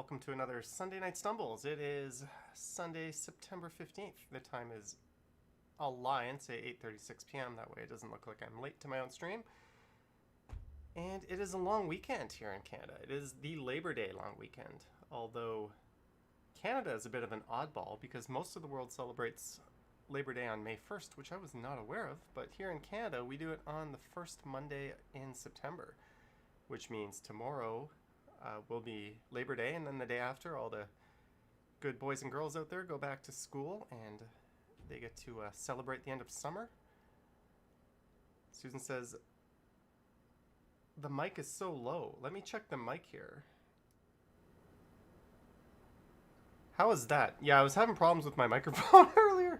welcome to another Sunday Night Stumbles. It is Sunday, September 15th. The time is, I'll lie and say 8:36 p.m. That way it doesn't look like I'm late to my own stream. And it is a long weekend here in Canada. It is the Labor Day long weekend, although Canada is a bit of an oddball because most of the world celebrates Labor Day on May 1st, which I was not aware of, but here in Canada we do it on the first Monday in September, which means tomorrow will be Labor Day, and then the day after all the good boys and girls out there go back to school and they get to celebrate the end of summer. Susan says, the mic is so low. Let me check the mic here. How is that? Yeah, I was having problems with my microphone earlier.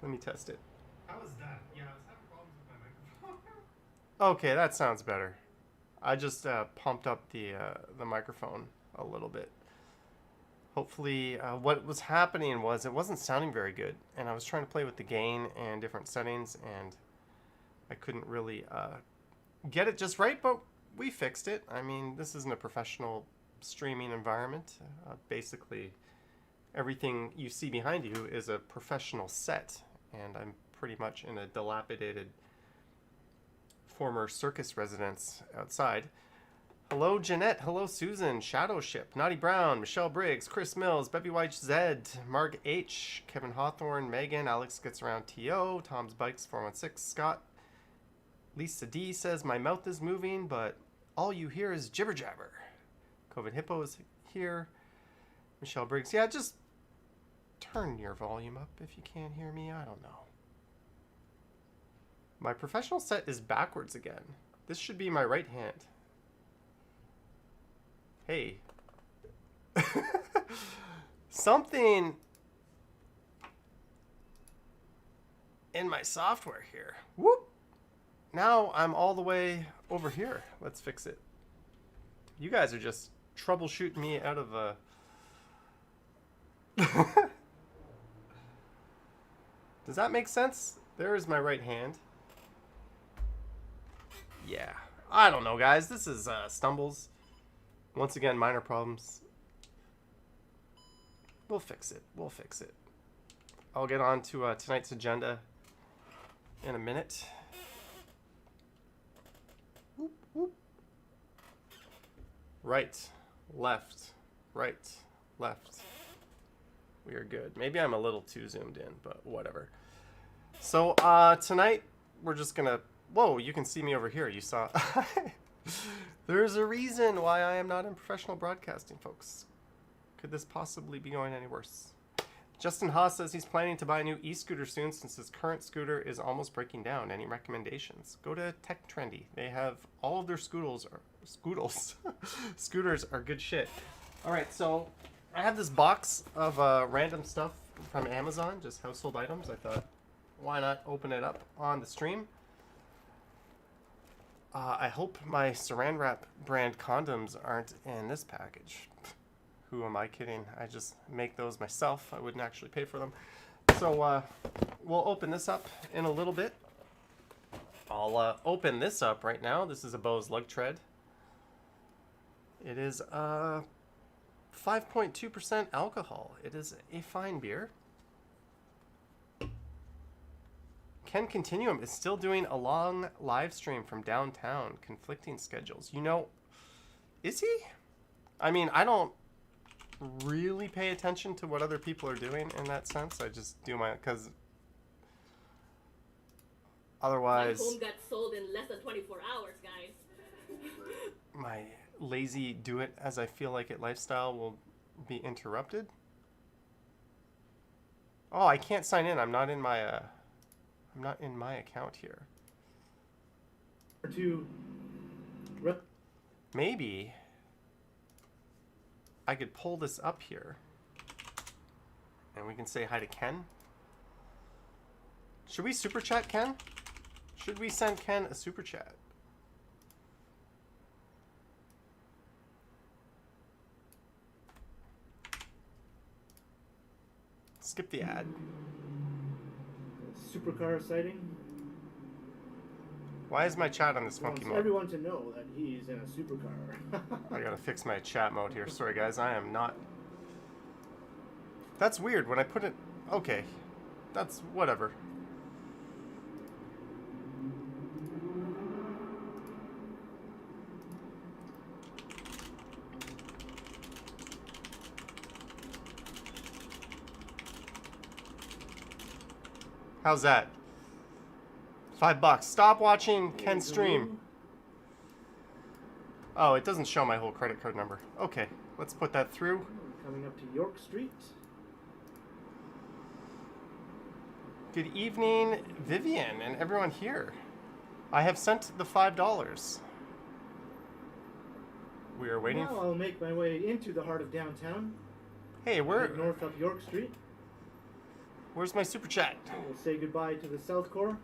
Let me test it. How is that? Yeah, I was having problems with my microphone. Okay, that sounds better. I just pumped up the microphone a little bit. Hopefully, what was happening was it wasn't sounding very good, and I was trying to play with the gain and different settings, and I couldn't really get it just right, but we fixed it. I mean, this isn't a professional streaming environment. Basically, everything you see behind you is a professional set, and I'm pretty much in a dilapidated former circus residence outside. Hello, Jeanette. Hello, Susan. Shadowship. Naughty Brown. Michelle Briggs. Chris Mills. Bevy White Zed. Marg H. Kevin Hawthorne. Megan. Alex Gets Around T.O. Tom's Bikes 416. Scott. Lisa D says, my mouth is moving, but all you hear is jibber jabber. COVID Hippo is here. Michelle Briggs. Yeah, just turn your volume up if you can't hear me. I don't know. My professional set is backwards again. This should be my right hand. Hey. Something in my software here. Whoop. Now I'm all the way over here. Let's fix it. You guys are just troubleshooting me out of a... Does that make sense? There is my right hand. Yeah. I don't know, guys. This is Stumbles. Once again, minor problems. We'll fix it. We'll fix it. I'll get on to tonight's agenda in a minute. Whoop, whoop. Right, left, right, left. We are good. Maybe I'm a little too zoomed in, but whatever. So tonight we're just gonna... Whoa, you can see me over here. You saw... There's a reason why I am not in professional broadcasting, folks. Could this possibly be going any worse? Justin Haas says he's planning to buy a new e-scooter soon since his current scooter is almost breaking down. Any recommendations? Go to TekTrendy. They have all of their scooters are good shit. All right, so I have this box of random stuff from Amazon, just household items. I thought, why not open it up on the stream? I hope my Saran Wrap brand condoms aren't in this package. Who am I kidding? I just make those myself. I wouldn't actually pay for them. So we'll open this up in a little bit. I'll open this up right now. This is a Bose Lug Tread. It is 5.2% alcohol. It is a fine beer. Ken Continuum is still doing a long live stream from downtown. Conflicting schedules. You know, is he? I mean, I don't really pay attention to what other people are doing in that sense. I just do my... Because otherwise... My home got sold in less than 24 hours, guys. My lazy do-it-as-I-feel-like-it lifestyle will be interrupted. Oh, I can't sign in. I'm not in my... I'm not in my account here. Maybe I could pull this up here and we can say hi to Ken. Should we super chat Ken? Should we send Ken a super chat? Skip the ad. Supercar sighting. Why is my chat on this He funky wants mode? everyone to know that he's in a supercar. I gotta fix my chat mode here. Sorry guys, I am not... That's weird when I put it... Okay. That's whatever. How's that? $5. Stop watching Ken stream. Oh, it doesn't show my whole credit card number. Okay, let's put that through. Coming up to York Street. Good evening, Vivian, and everyone here. I have sent the $5. We are waiting. Now I'll make my way into the heart of downtown. Hey, Head north up York Street. where's my super chat? We'll say goodbye to the South Core.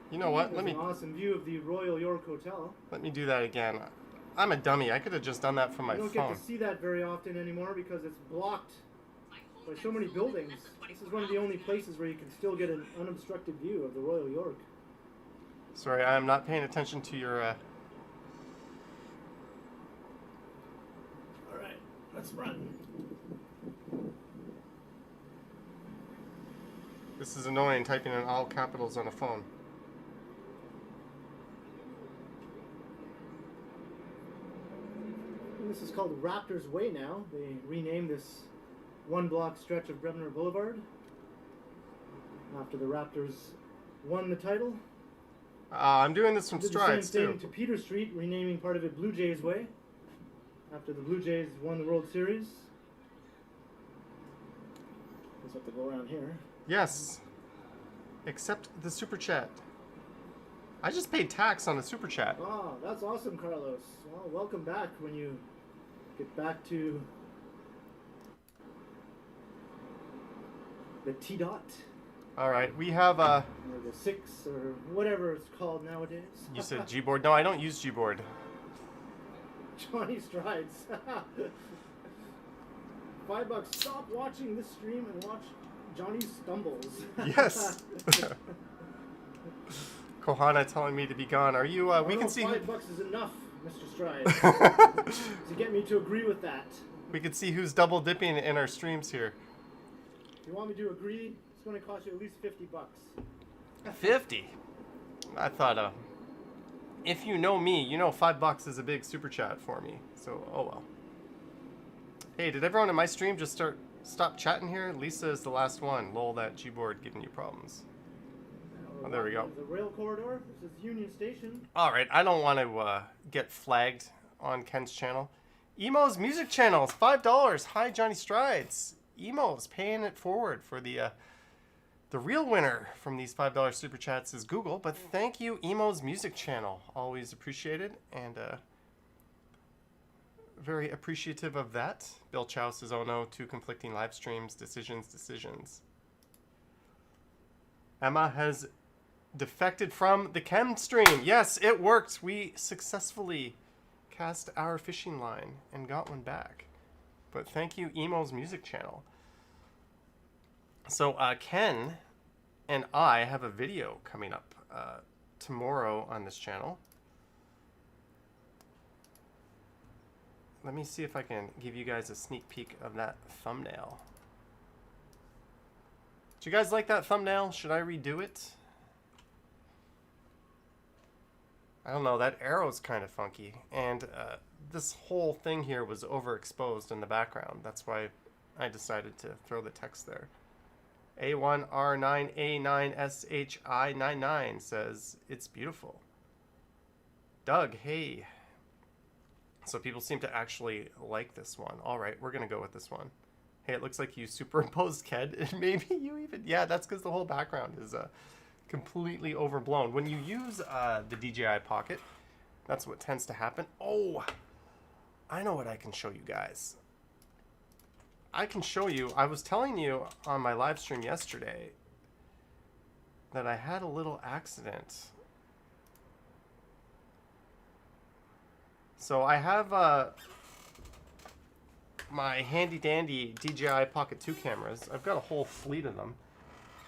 You know what? There's Let me an awesome view of the Royal York Hotel. do that again. I'm a dummy. I could have just done that from my You don't phone. get to see that very often anymore because it's blocked by so many buildings. This is one of the only places where you can still get an unobstructed view of the Royal York. Sorry, I am not paying attention to your. All right, let's run. This is annoying typing in all capitals on a phone. This is called Raptors Way now. They renamed this one-block stretch of Bremner Boulevard after the Raptors won the title. I'm doing this from Did Strides the same thing too. to Peter Street, renaming part of it Blue Jays Way after the Blue Jays won the World Series. Just have to go around here. Yes. Accept the super chat. I just paid tax on the super chat. Ah, that's awesome, Carlos. Well, welcome back when you get back to the T-Dot. All right, we have Or the 6, or whatever it's called nowadays. You said Gboard. No, I don't use Gboard. Johnny Strides. $5. Stop watching this stream and watch Johnny Stumbles. Yes. Kohana telling me to be gone. Are you? We can see. $5 is enough, Mr. Strides, to get me to agree with that. We can see who's double dipping in our streams here. If you want me to agree, it's going to cost you at least $50. 50. I thought. If you know me, you know $5 is a big super chat for me. So, oh well. Hey, did everyone in my stream just stop chatting here? Lisa is the last one. Lol, that Gboard giving you problems. Oh, there we go. The rail corridor. This is Union Station. All right, I don't want to get flagged on Ken's channel. Emo's music channel is $5. Hi, Johnny Strides. Emo's paying it forward for the real winner from these $5 super chats is Google. But thank you, Emo's music channel. Always appreciated and very appreciative of that. Bill Chow says, "Oh no, 2 conflicting live streams. Decisions." Emma has defected from the chem stream. Yes, it worked. We successfully cast our fishing line and got one back. But thank you, Emo's music channel. So Ken and I have a video coming up tomorrow on this channel. Let me see if I can give you guys a sneak peek of that thumbnail. Do you guys like that thumbnail? Should I redo it? I don't know, that arrow's kind of funky. And this whole thing here was overexposed in the background. That's why I decided to throw the text there. A1R9A9SHI99 says, "It's beautiful." Doug, hey. So people seem to actually like this one. All right, we're going to go with this one. Hey, it looks like you superimposed Ked. Maybe you even... Yeah, that's because the whole background is completely overblown. When you use the DJI Pocket, that's what tends to happen. Oh, I know what I can show you guys. I can show you... I was telling you on my live stream yesterday that I had a little accident. So I have my handy dandy DJI Pocket 2 cameras. I've got a whole fleet of them.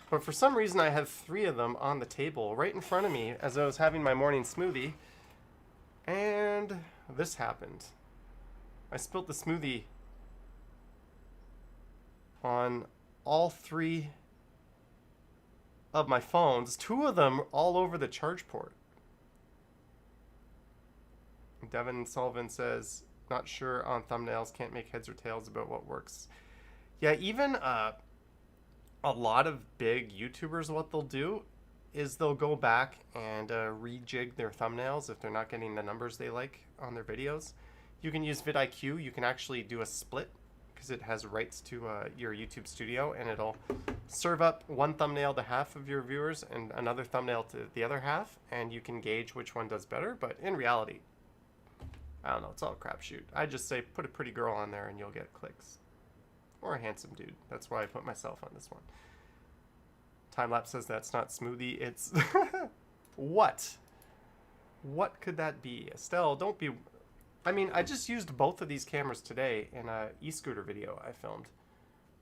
But for some reason, I had 3 of them on the table right in front of me as I was having my morning smoothie. And this happened. I spilled the smoothie on all 3 of my phones. 2 of them all over the charge port. Devin Sullivan says, not sure on thumbnails, can't make heads or tails about what works. Yeah, even a lot of big YouTubers, what they'll do is they'll go back and rejig their thumbnails if they're not getting the numbers they like on their videos. You can use vidIQ. You can actually do a split because it has rights to your YouTube studio, and it'll serve up one thumbnail to half of your viewers and another thumbnail to the other half, and you can gauge which one does better. But in reality, I don't know, it's all a crapshoot. I just say put a pretty girl on there and you'll get clicks. Or a handsome dude. That's why I put myself on this one. Timelapse says that's not smoothie, it's... What? What could that be? Estelle, don't be... I mean, I just used both of these cameras today in a e-scooter video I filmed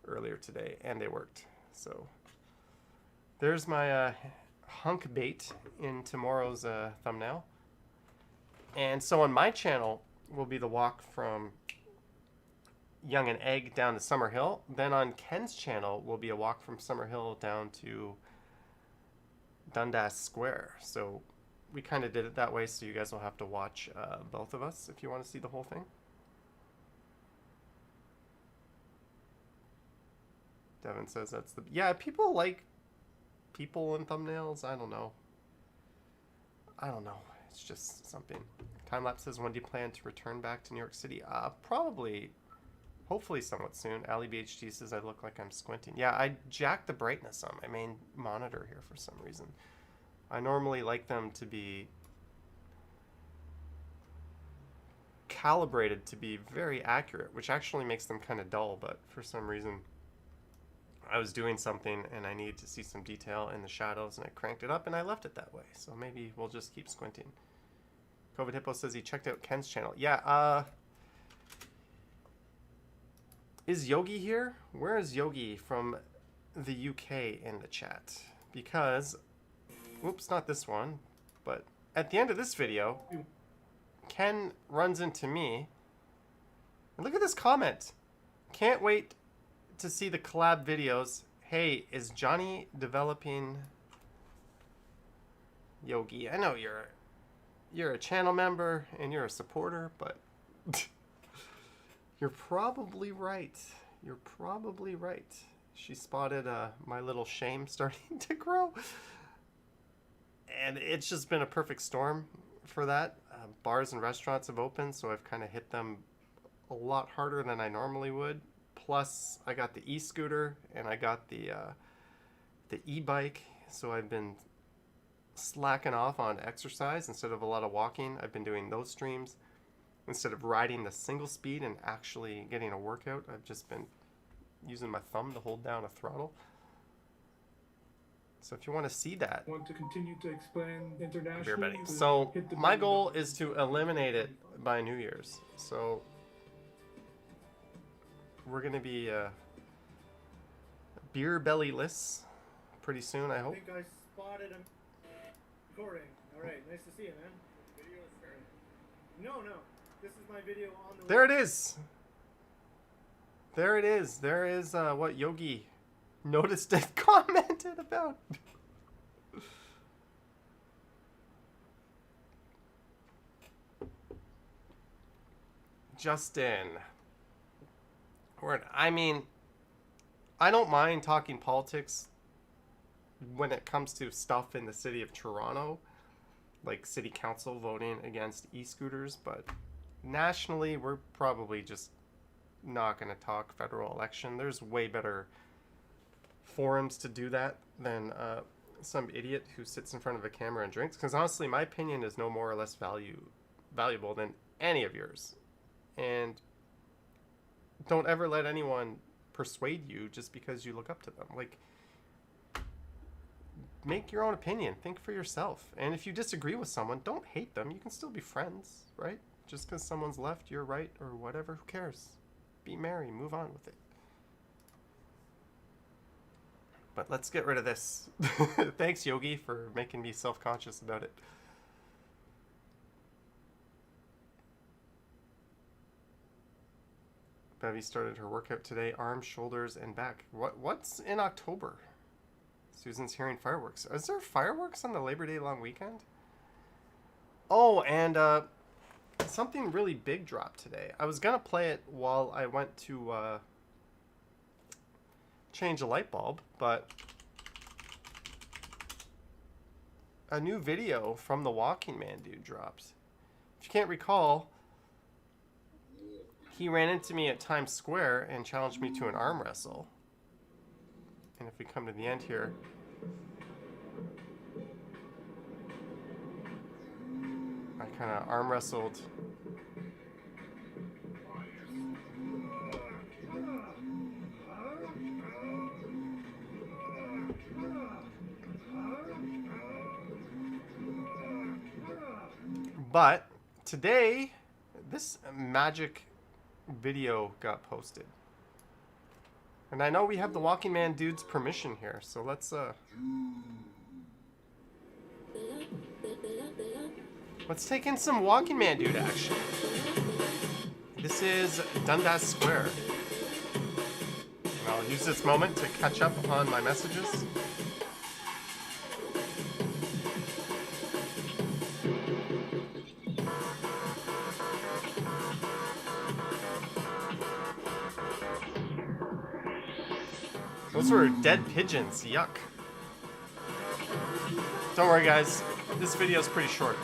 earlier today, and they worked. So, there's my hunk bait in tomorrow's thumbnail. And so on my channel will be the walk from Young and Egg down to Summerhill. Then on Ken's channel will be a walk from Summerhill down to Dundas Square. So we kind of did it that way, so you guys will have to watch both of us if you want to see the whole thing. Devin says that's the... Yeah, people like people in thumbnails. I don't know. It's just something. Timelapse says, when do you plan to return back to New York City? Probably, hopefully somewhat soon. Ali BHT says, I look like I'm squinting. Yeah, I jacked the brightness on my main monitor here for some reason. I normally like them to be calibrated to be very accurate, which actually makes them kind of dull, but for some reason I was doing something and I needed to see some detail in the shadows and I cranked it up and I left it that way. So maybe we'll just keep squinting. COVID Hippo says he checked out Ken's channel. Yeah, is Yogi here? Where is Yogi from the UK in the chat? Because, whoops, not this one, but at the end of this video, Ken runs into me. And look at this comment. Can't wait to see the collab videos. Hey, is Johnny developing Yogi? I know you're a channel member and you're a supporter, but you're probably right. You're probably right. She spotted my little shame starting to grow. And it's just been a perfect storm for that. Bars and restaurants have opened, so I've kind of hit them a lot harder than I normally would. Plus, I got the e-scooter and I got the e-bike, so I've been slacking off on exercise. Instead of a lot of walking, I've been doing those streams. Instead of riding the single speed and actually getting a workout, I've just been using my thumb to hold down a throttle. So if you want to see that, Want to continue to explain internationally? beer betting. So my goal is to eliminate it by New Year's. So we're gonna be beer belly-less pretty soon, I I hope. think I spotted him recording. Alright, nice to see you, man. No. This is my video on the There it is. There it is. There is what Yogi noticed and commented about. Justin. I mean, I don't mind talking politics when it comes to stuff in the city of Toronto, like city council voting against e-scooters, but nationally, we're probably just not going to talk federal election. There's way better forums to do that than some idiot who sits in front of a camera and drinks. Because honestly, my opinion is no more or less valuable than any of yours. And don't ever let anyone persuade you just because you look up to them. Like, make your own opinion. Think for yourself. And if you disagree with someone, don't hate them. You can still be friends, right? Just because someone's left, you're right, or whatever, who cares? Be merry, move on with it. But let's get rid of this. Thanks, Yogi, for making me self-conscious about it. Bevy started her workout today. Arms, shoulders, and back. What's in October? Susan's hearing fireworks. Is there fireworks on the Labor Day long weekend? Oh, and something really big dropped today. I was gonna play it while I went to change a light bulb, but a new video from the Walking Man dude dropped. If you can't recall, he ran into me at Times Square and challenged me to an arm wrestle. And if we come to the end here, I kind of arm wrestled but today this magic video got posted. And I know we have the Walking Man dude's permission here, so let's take in some Walking Man dude action. This is Dundas Square. And I'll use this moment to catch up on my messages. Those were dead pigeons. Yuck. Don't worry, guys. This video is pretty short.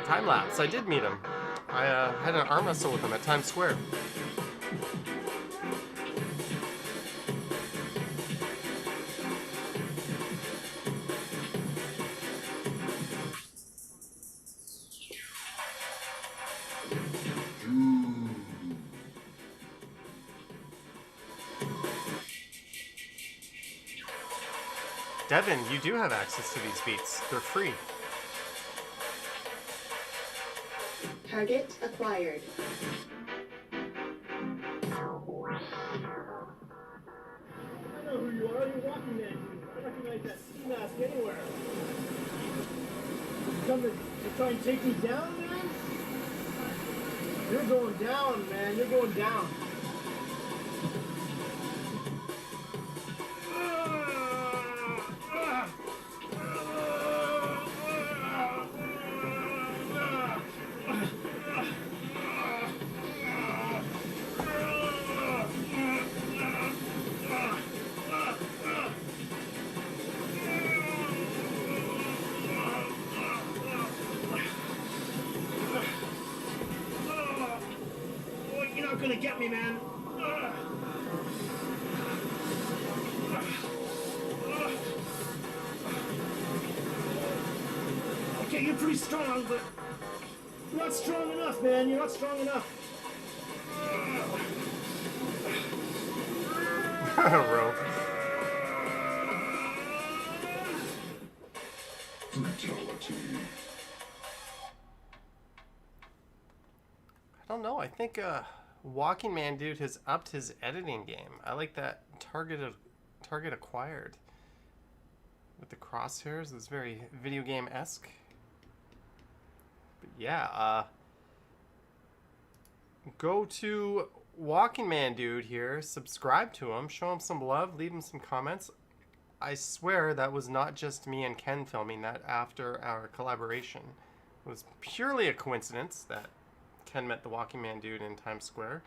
Time lapse. I did meet him. I had an arm wrestle with him at Times Square. Devin, you do have access to these beats. They're free. Target acquired. I know who you are. You're Walking Man. I recognize that ski mask anywhere. You come to try and take me down, man? You're going down, man. You're going down. Gonna get me, man. Okay, you're pretty strong, but you're not strong enough, man. You're not strong enough. Rope. I don't know. I think Walking Man dude has upped his editing game. I like that target acquired with the crosshairs. It's very video game-esque. But yeah, go to Walking Man dude here, subscribe to him, show him some love, leave him some comments. I swear that was not just me and Ken filming that after our collaboration. It was purely a coincidence that Ken met the Walking Man dude in Times Square.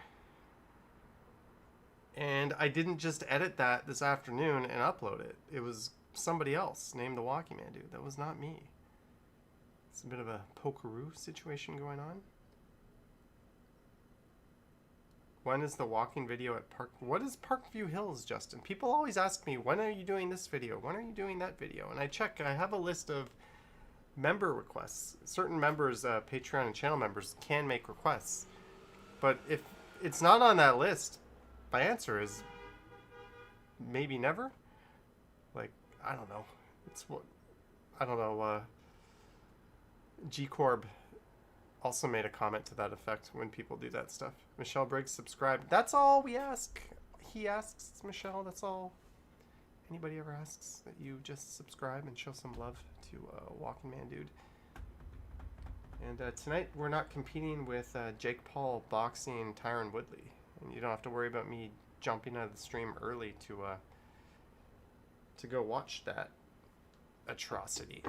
And I didn't just edit that this afternoon and upload it. It was somebody else named the Walking Man dude. That was not me. It's a bit of a pokeroo situation going on. When is the walking video at Park? What is Parkview Hills, Justin? People always ask me, when are you doing this video? When are you doing that video? And I check, I have a list of member requests. Certain members, Patreon and channel members, can make requests. But if it's not on that list, my answer is maybe never. Like, I don't know. It's what, I don't know, G-Corb also made a comment to that effect when people do that stuff. Michelle Briggs subscribed. That's all we ask. He asks, Michelle, that's all. Anybody ever asks that you just subscribe and show some love to Walking Man Dude. And tonight we're not competing with Jake Paul boxing Tyron Woodley. And you don't have to worry about me jumping out of the stream early to go watch that atrocity.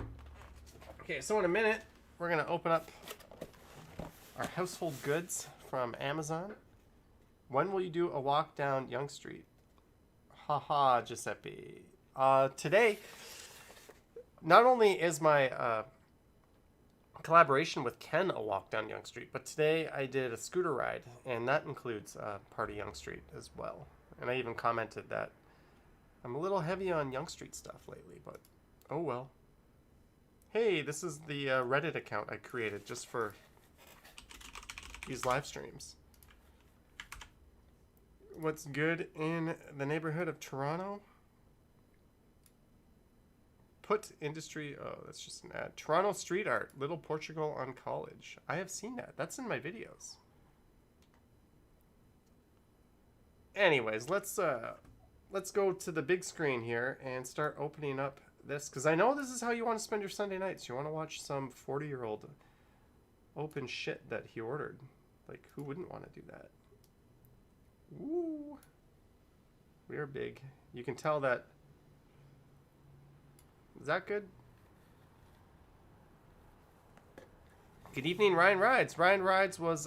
Okay, so in a minute, we're going to open up our household goods from Amazon. When will you do a walk down Yonge Street? Haha, Giuseppe. Today, not only is my collaboration with Ken a walk down Yonge Street, but today I did a scooter ride, and that includes part of Yonge Street as well. And I even commented that I'm a little heavy on Yonge Street stuff lately, but oh well. Hey, this is the Reddit account I created just for these live streams. What's good in the neighborhood of Toronto? Put industry, oh, that's just an ad. Toronto street art, Little Portugal on College. I have seen that. That's in my videos. Anyways, let's go to the big screen here and start opening up this, because I know this is how you want to spend your Sunday nights. You want to watch some 40-year-old open shit that he ordered. Like, who wouldn't want to do that? Ooh. We are big. You can tell that. Is that good? Good evening, Ryan Rides. Ryan Rides was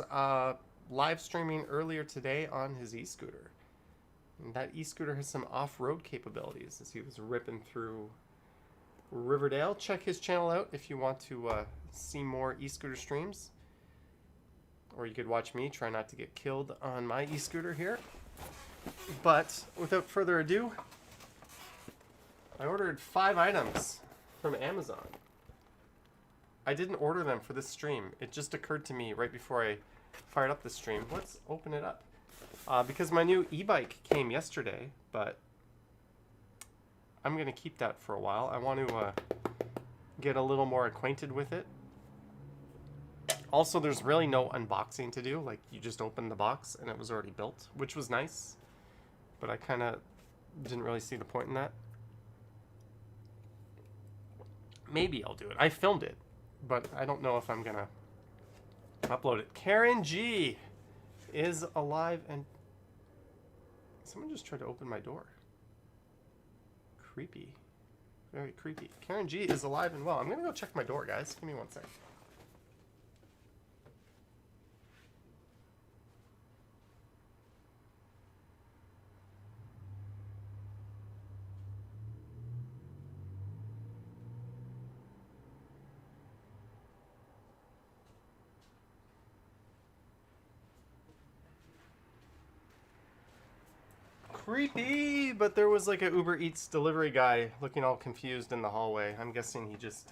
live streaming earlier today on his e-scooter. And that e-scooter has some off-road capabilities as he was ripping through Riverdale. Check his channel out if you want to see more e-scooter streams. Or you could watch me try not to get killed on my e-scooter here. But without further ado, I ordered 5 items from Amazon. I didn't order them for this stream. It just occurred to me right before I fired up the stream. Let's open it up. Because my new e-bike came yesterday, but I'm going to keep that for a while. I want to get a little more acquainted with it. Also, there's really no unboxing to do. Like, you just open the box and it was already built, which was nice. But I kind of didn't really see the point in that. Maybe I'll do it. I filmed it, but I don't know if I'm going to upload it. Karen G is alive and... Someone just tried to open my door. Creepy. Very creepy. Karen G is alive and well. I'm going to go check my door, guys. Give me one second. Creepy, but there was like a Uber Eats delivery guy looking all confused in the hallway. I'm guessing he just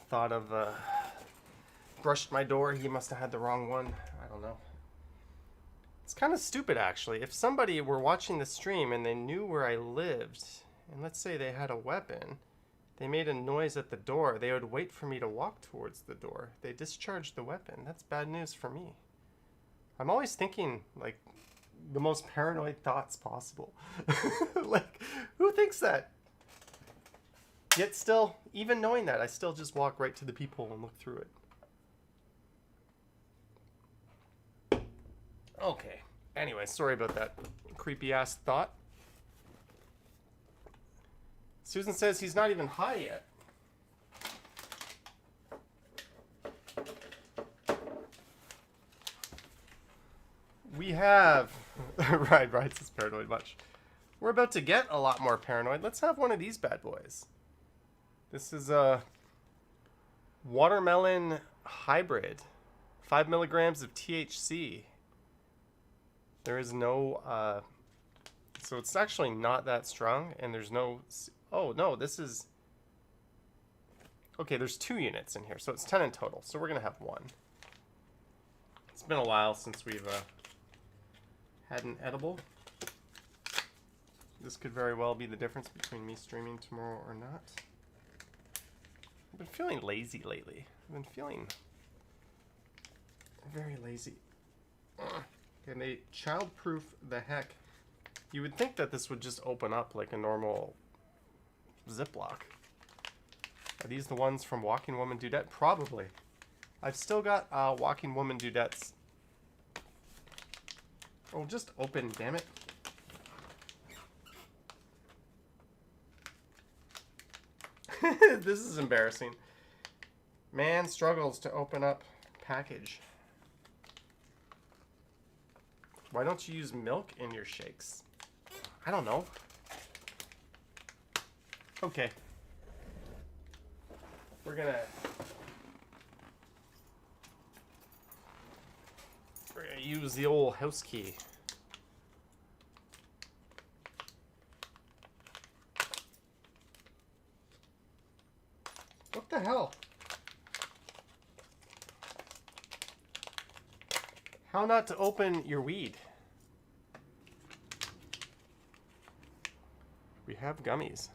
thought of brushed my door. He must have had the wrong one. I don't know. It's kind of stupid, actually. If somebody were watching the stream and they knew where I lived, and let's say they had a weapon, they made a noise at the door, they would wait for me to walk towards the door. They discharged the weapon. That's bad news for me. I'm always thinking, like, the most paranoid thoughts possible. Like, who thinks that? Yet still, even knowing that, I still just walk right to the peephole and look through it. Okay. Anyway, sorry about that creepy ass thought. Susan says he's not even high yet. We have... Right, this is paranoid much. We're about to get a lot more paranoid. Let's have one of these bad boys. This is a watermelon hybrid. 5 milligrams of THC. There is no... so it's actually not that strong, and there's no... Oh, no, this is... Okay, there's 2 units in here, so it's 10 in total. So we're going to have 1. It's been a while since we've... had an edible. This could very well be the difference between me streaming tomorrow or not. I've been feeling lazy lately. I've been feeling Very lazy. And they child-proof the heck. You would think that this would just open up like a normal Ziploc. Are these the ones from Walking Woman Dudette? Probably. I've still got Walking Woman Dudettes. Oh, just open, damn it. This is embarrassing. Man struggles to open up package. Why don't you use milk in your shakes? I don't know. Okay. We're gonna use the old house key. What the hell? How not to open your weed? We have gummies.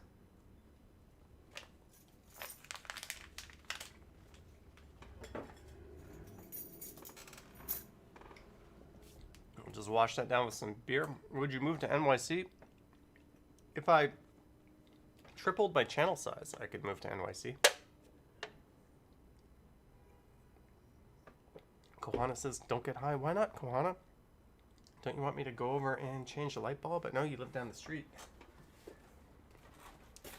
We'll just wash that down with some beer. Would you move to NYC? If I tripled my channel size, I could move to NYC. Kohana says, don't get high. Why not, Kohana? Don't you want me to go over and change the light bulb? But no, you live down the street.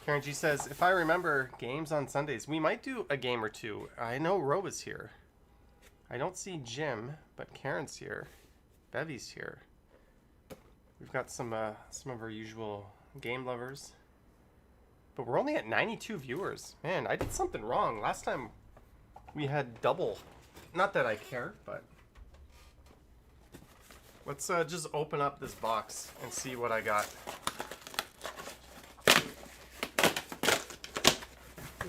Karen G says, if I remember games on Sundays, we might do a game or two. I know Ro is here. I don't see Jim, but Karen's here. Bevy's here. We've got some of our usual game lovers. But we're only at 92 viewers. Man, I did something wrong. Last time we had double. Not that I care, but let's just open up this box and see what I got.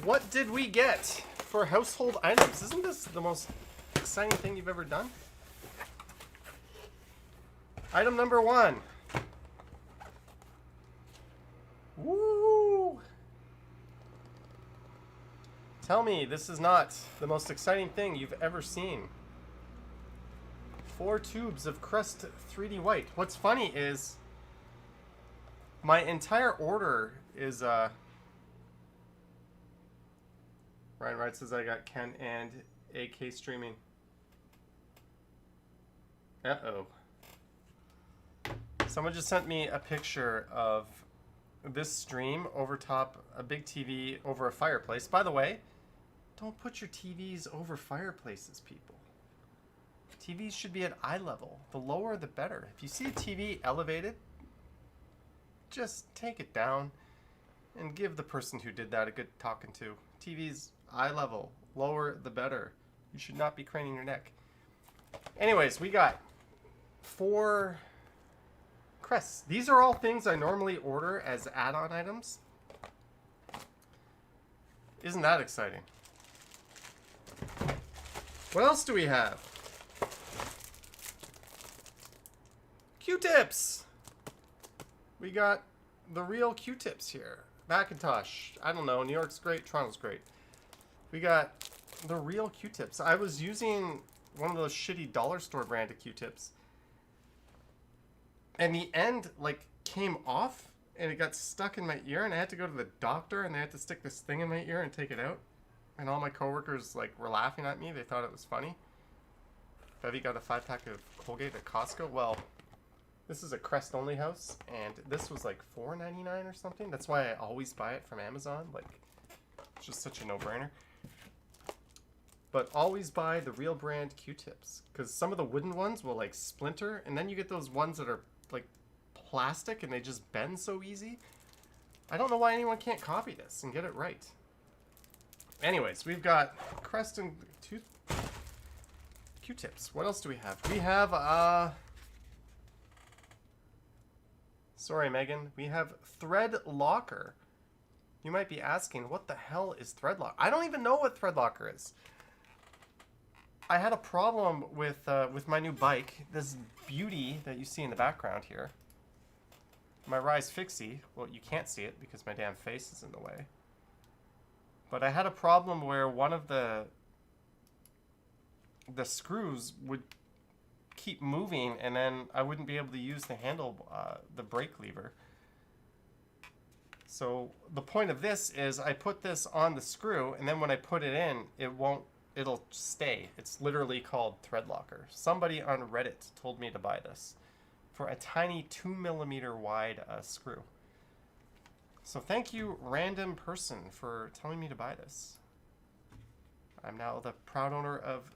What did we get for household items? Isn't this the most exciting thing you've ever done? Item number 1. Woo! Tell me this is not the most exciting thing you've ever seen. 4 tubes of Crest 3D White. What's funny is my entire order is Ryan Wright says I got Ken and AK streaming. Uh-oh. Someone just sent me a picture of this stream over top a big TV over a fireplace. By the way, don't put your TVs over fireplaces, people. TVs should be at eye level. The lower, the better. If you see a TV elevated, just take it down and give the person who did that a good talking to. TV's eye level. Lower, the better. You should not be craning your neck. Anyways, we got 4 crests. These are all things I normally order as add-on items. Isn't that exciting? What else do we have? Q-tips! We got the real Q-tips here. Macintosh. I don't know. New York's great. Toronto's great. We got the real Q-tips. I was using one of those shitty dollar store brand of Q-tips. And the end, like, came off. And it got stuck in my ear. And I had to go to the doctor. And they had to stick this thing in my ear and take it out. And all my coworkers, like, were laughing at me. They thought it was funny. Bevy got a 5-pack of Colgate at Costco. Well, this is a Crest-only house. And this was, like, $4.99 or something. That's why I always buy it from Amazon. Like, it's just such a no-brainer. But always buy the real brand Q-tips. Because some of the wooden ones will, like, splinter. And then you get those ones that are, like, plastic. And they just bend so easy. I don't know why anyone can't copy this and get it right. Anyways, we've got Crest and Q-tips. What else do we have? We have, sorry, Megan. We have Threadlocker. You might be asking, what the hell is Threadlocker? I don't even know what Threadlocker is. I had a problem with my new bike. This beauty that you see in the background here. My Rise Fixie. Well, you can't see it because my damn face is in the way. But I had a problem where one of the the screws would keep moving, and then I wouldn't be able to use the handle, the brake lever. So the point of this is I put this on the screw, and then when I put it in, it'll stay. It's literally called Threadlocker. Somebody on Reddit told me to buy this for a tiny 2mm wide screw. So thank you, random person, for telling me to buy this. I'm now the proud owner of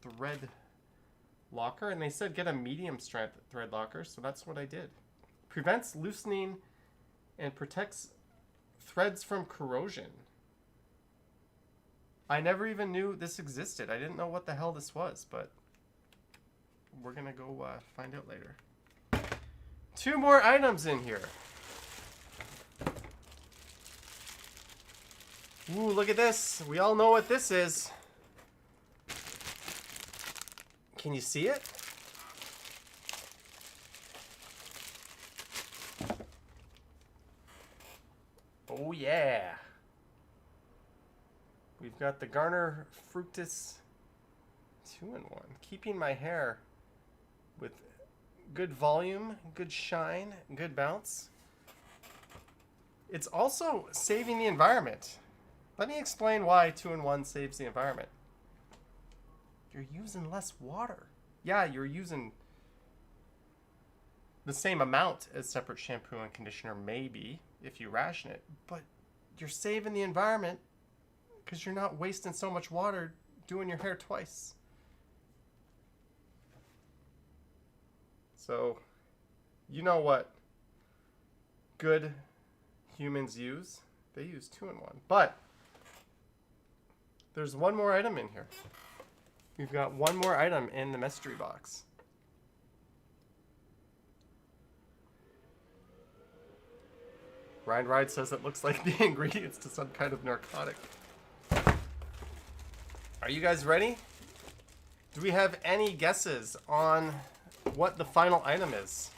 Threadlocker, and they said get a medium strength Threadlocker, so that's what I did. Prevents loosening and protects threads from corrosion. I never even knew this existed. I didn't know what the hell this was, but we're gonna go find out later. 2 more items in here. Ooh, look at this. We all know what this is. Can you see it? Oh yeah. We've got the Garner Fructis 2-in-1. Keeping my hair with good volume, good shine, good bounce. It's also saving the environment. Let me explain why 2-in-1 saves the environment. You're using less water. Yeah, you're using the same amount as separate shampoo and conditioner, maybe, if you ration it, but you're saving the environment because you're not wasting so much water doing your hair twice. So, you know what good humans use? They use 2-in-1. But there's one more item in here. We've got one more item in the mystery box. Ride says it looks like the ingredients to some kind of narcotic. Are you guys ready? Do we have any guesses on what the final item is?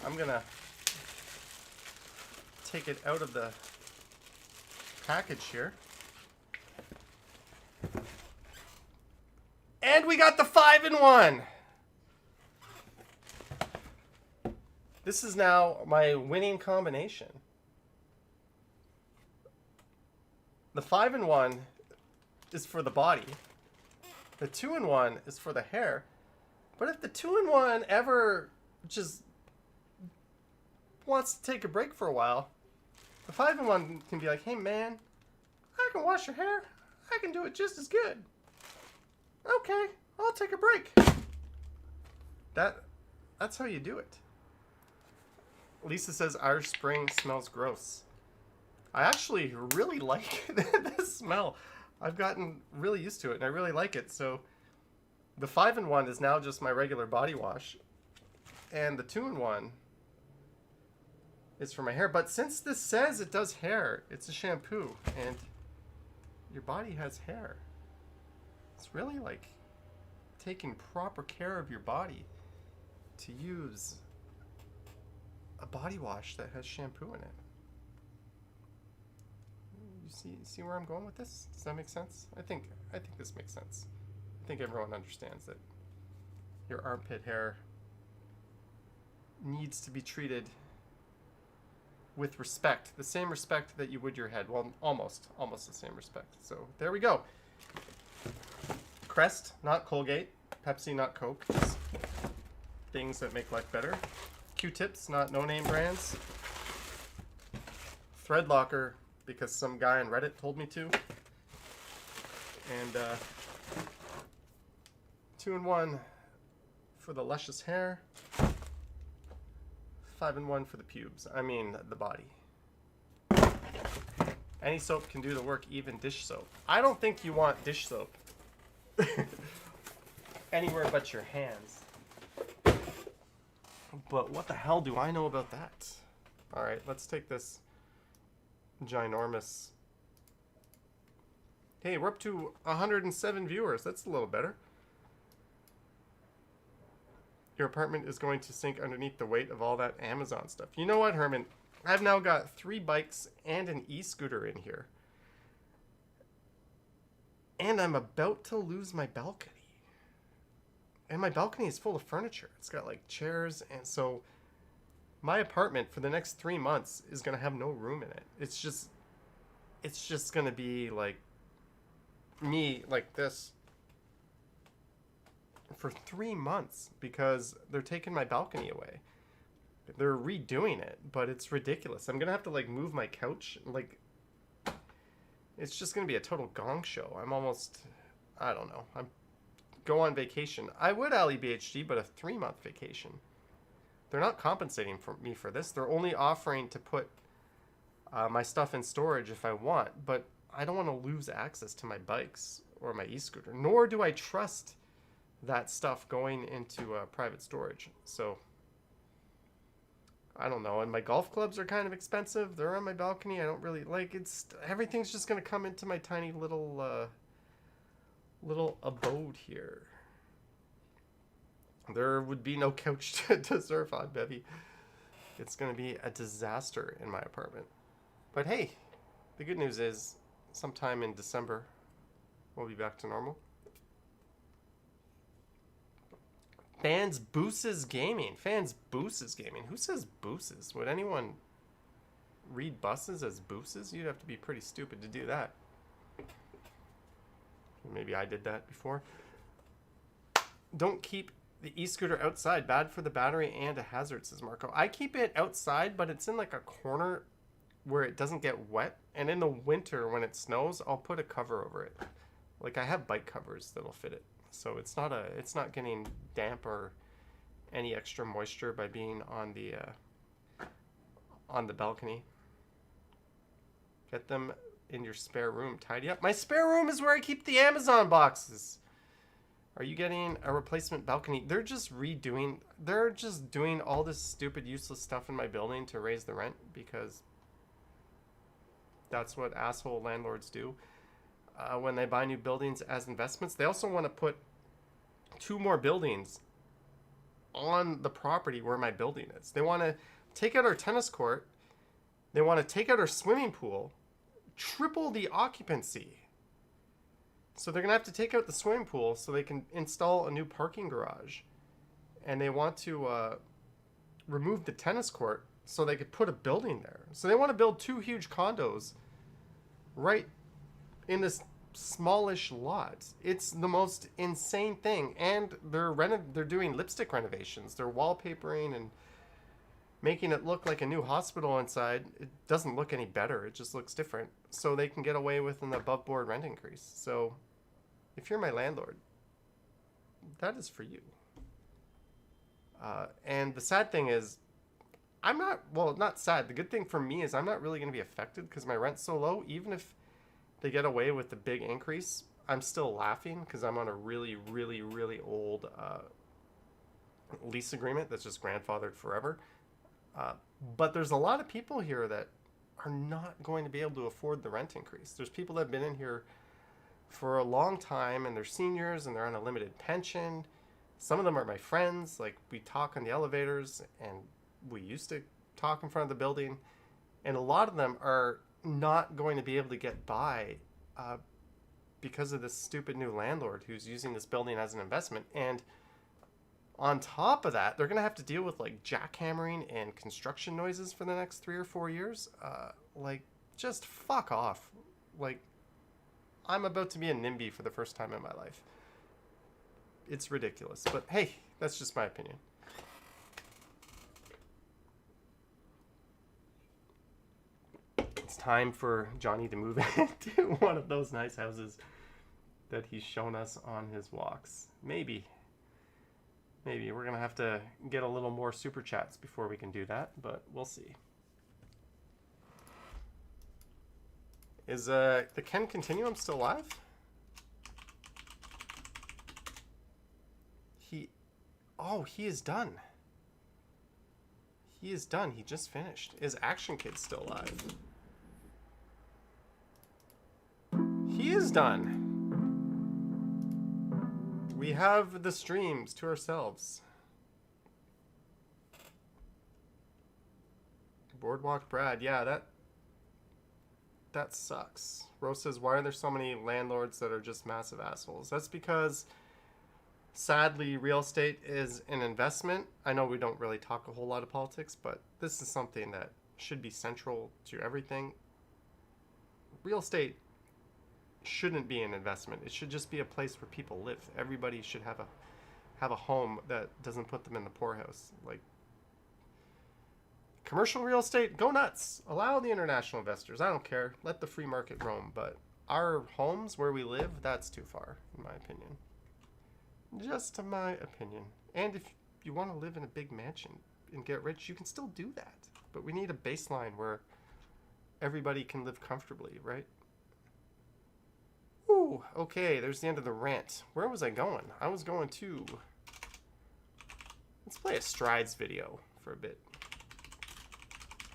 I'm gonna take it out of the package here. And we got the 5-in-1! This is now my winning combination. The 5-in-1 is for the body. The 2-in-1 is for the hair. But if the 2-in-1 ever just wants to take a break for a while, the 5-in-1 can be like, hey man, I can wash your hair. I can do it just as good. Okay, I'll take a break. That's how you do it. Lisa says Irish Spring smells gross. I actually really like this smell. I've gotten really used to it, and I really like it. So the 5-in-1 is now just my regular body wash, and the 2-in-1 is for my hair. But since this says it does hair, it's a shampoo, and your body has hair. It's really like taking proper care of your body to use a body wash that has shampoo in it. You see where I'm going with this? Does that make sense? I think this makes sense. I think everyone understands that your armpit hair needs to be treated with respect, the same respect that you would your head. Well, almost the same respect. So there we go. Crest, not Colgate. Pepsi, not Coke. Just things that make life better. Q-tips, not no-name brands. Threadlocker, because some guy on Reddit told me to. And 2-in-1 for the luscious hair. 5-in-1 for the pubes. I mean, the body. Any soap can do the work, even dish soap. I don't think you want dish soap anywhere but your hands. But what the hell do I know about that? Alright, let's take this ginormous... Hey, we're up to 107 viewers. That's a little better. Your apartment is going to sink underneath the weight of all that Amazon stuff. You know what, Herman? I've now got 3 bikes and an e-scooter in here. And I'm about to lose my balcony. And my balcony is full of furniture. It's got like chairs, and so my apartment for the next 3 months is gonna have no room in it. It's just gonna be like me like this for 3 months because they're taking my balcony away. They're redoing it, but it's ridiculous. I'm gonna have to like move my couch. Like, it's just gonna be a total gong show. I don't know. I'm go on vacation. I would alley BHD, but a 3-month vacation. They're not compensating for me for this. They're only offering to put my stuff in storage if I want, but I don't want to lose access to my bikes or my e-scooter, nor do I trust that stuff going into private storage. So I don't know. And my golf clubs are kind of expensive. They're on my balcony. I don't really like everything's just going to come into my tiny little abode here. There would be no couch to surf on, Bevy. It's going to be a disaster in my apartment. But hey, the good news is sometime in December, we'll be back to normal. Fans Booses Gaming. Fans Booses Gaming. Who says Booses? Would anyone read buses as Booses? You'd have to be pretty stupid to do that. Maybe I did that before. Don't keep the e-scooter outside. Bad for the battery and a hazard, says Marco. I keep it outside, but it's in like a corner where it doesn't get wet. And in the winter, when it snows, I'll put a cover over it. Like, I have bike covers that'll fit it. So it's not getting damp or any extra moisture by being on the balcony. Get them in your spare room. Tidy up. My spare room is where I keep the Amazon boxes. Are you getting a replacement balcony? They're just doing all this stupid, useless stuff in my building to raise the rent because that's what asshole landlords do when they buy new buildings as investments. They also want to put 2 more buildings on the property where my building is. They want to take out our tennis court. They want to take out our swimming pool, triple the occupancy. So they're going to have to take out the swimming pool so they can install a new parking garage. And they want to remove the tennis court so they could put a building there. So they want to build 2 huge condos right in this smallish lot. It's the most insane thing. And they're doing lipstick renovations. They're wallpapering and making it look like a new hospital inside. It doesn't look any better. It just looks different. So they can get away with an above board rent increase. So if you're my landlord, that is for you. And the sad thing is, not sad. The good thing for me is I'm not really going to be affected because my rent's so low. Even if they get away with the big increase, I'm still laughing because I'm on a really, really, really old lease agreement that's just grandfathered forever. But there's a lot of people here that are not going to be able to afford the rent increase. There's people that have been in here for a long time and they're seniors and they're on a limited pension. Some of them are my friends. Like, we talk on the elevators and we used to talk in front of the building. And a lot of them are not going to be able to get by because of this stupid new landlord who's using this building as an investment. And on top of that, they're going to have to deal with like jackhammering and construction noises for the next 3 or 4 years. Like, just fuck off. Like, I'm about to be a NIMBY for the first time in my life. It's ridiculous. But hey, that's just my opinion. It's time for Johnny to move into one of those nice houses that he's shown us on his walks. Maybe we're going to have to get a little more super chats before we can do that, but we'll see. Is the Ken Continuum still live? He is done. He is done. He just finished. Is Action Kid still live? He is done. We have the streams to ourselves. Boardwalk Brad, yeah, That sucks. Rose says, why are there so many landlords that are just massive assholes? That's because, sadly, real estate is an investment. I know we don't really talk a whole lot of politics, but this is something that should be central to everything. Real estate shouldn't be an investment. It should just be a place where people live. Everybody should have a home that doesn't put them in the poorhouse. Like, commercial real estate, go nuts. Allow the international investors. I don't care. Let the free market roam. But our homes where we live, that's too far, in my opinion. Just my opinion. And if you want to live in a big mansion and get rich, you can still do that. But we need a baseline where everybody can live comfortably, right? Ooh, okay, there's the end of the rant. Where was I going? I was going to... Let's play a Strides video for a bit.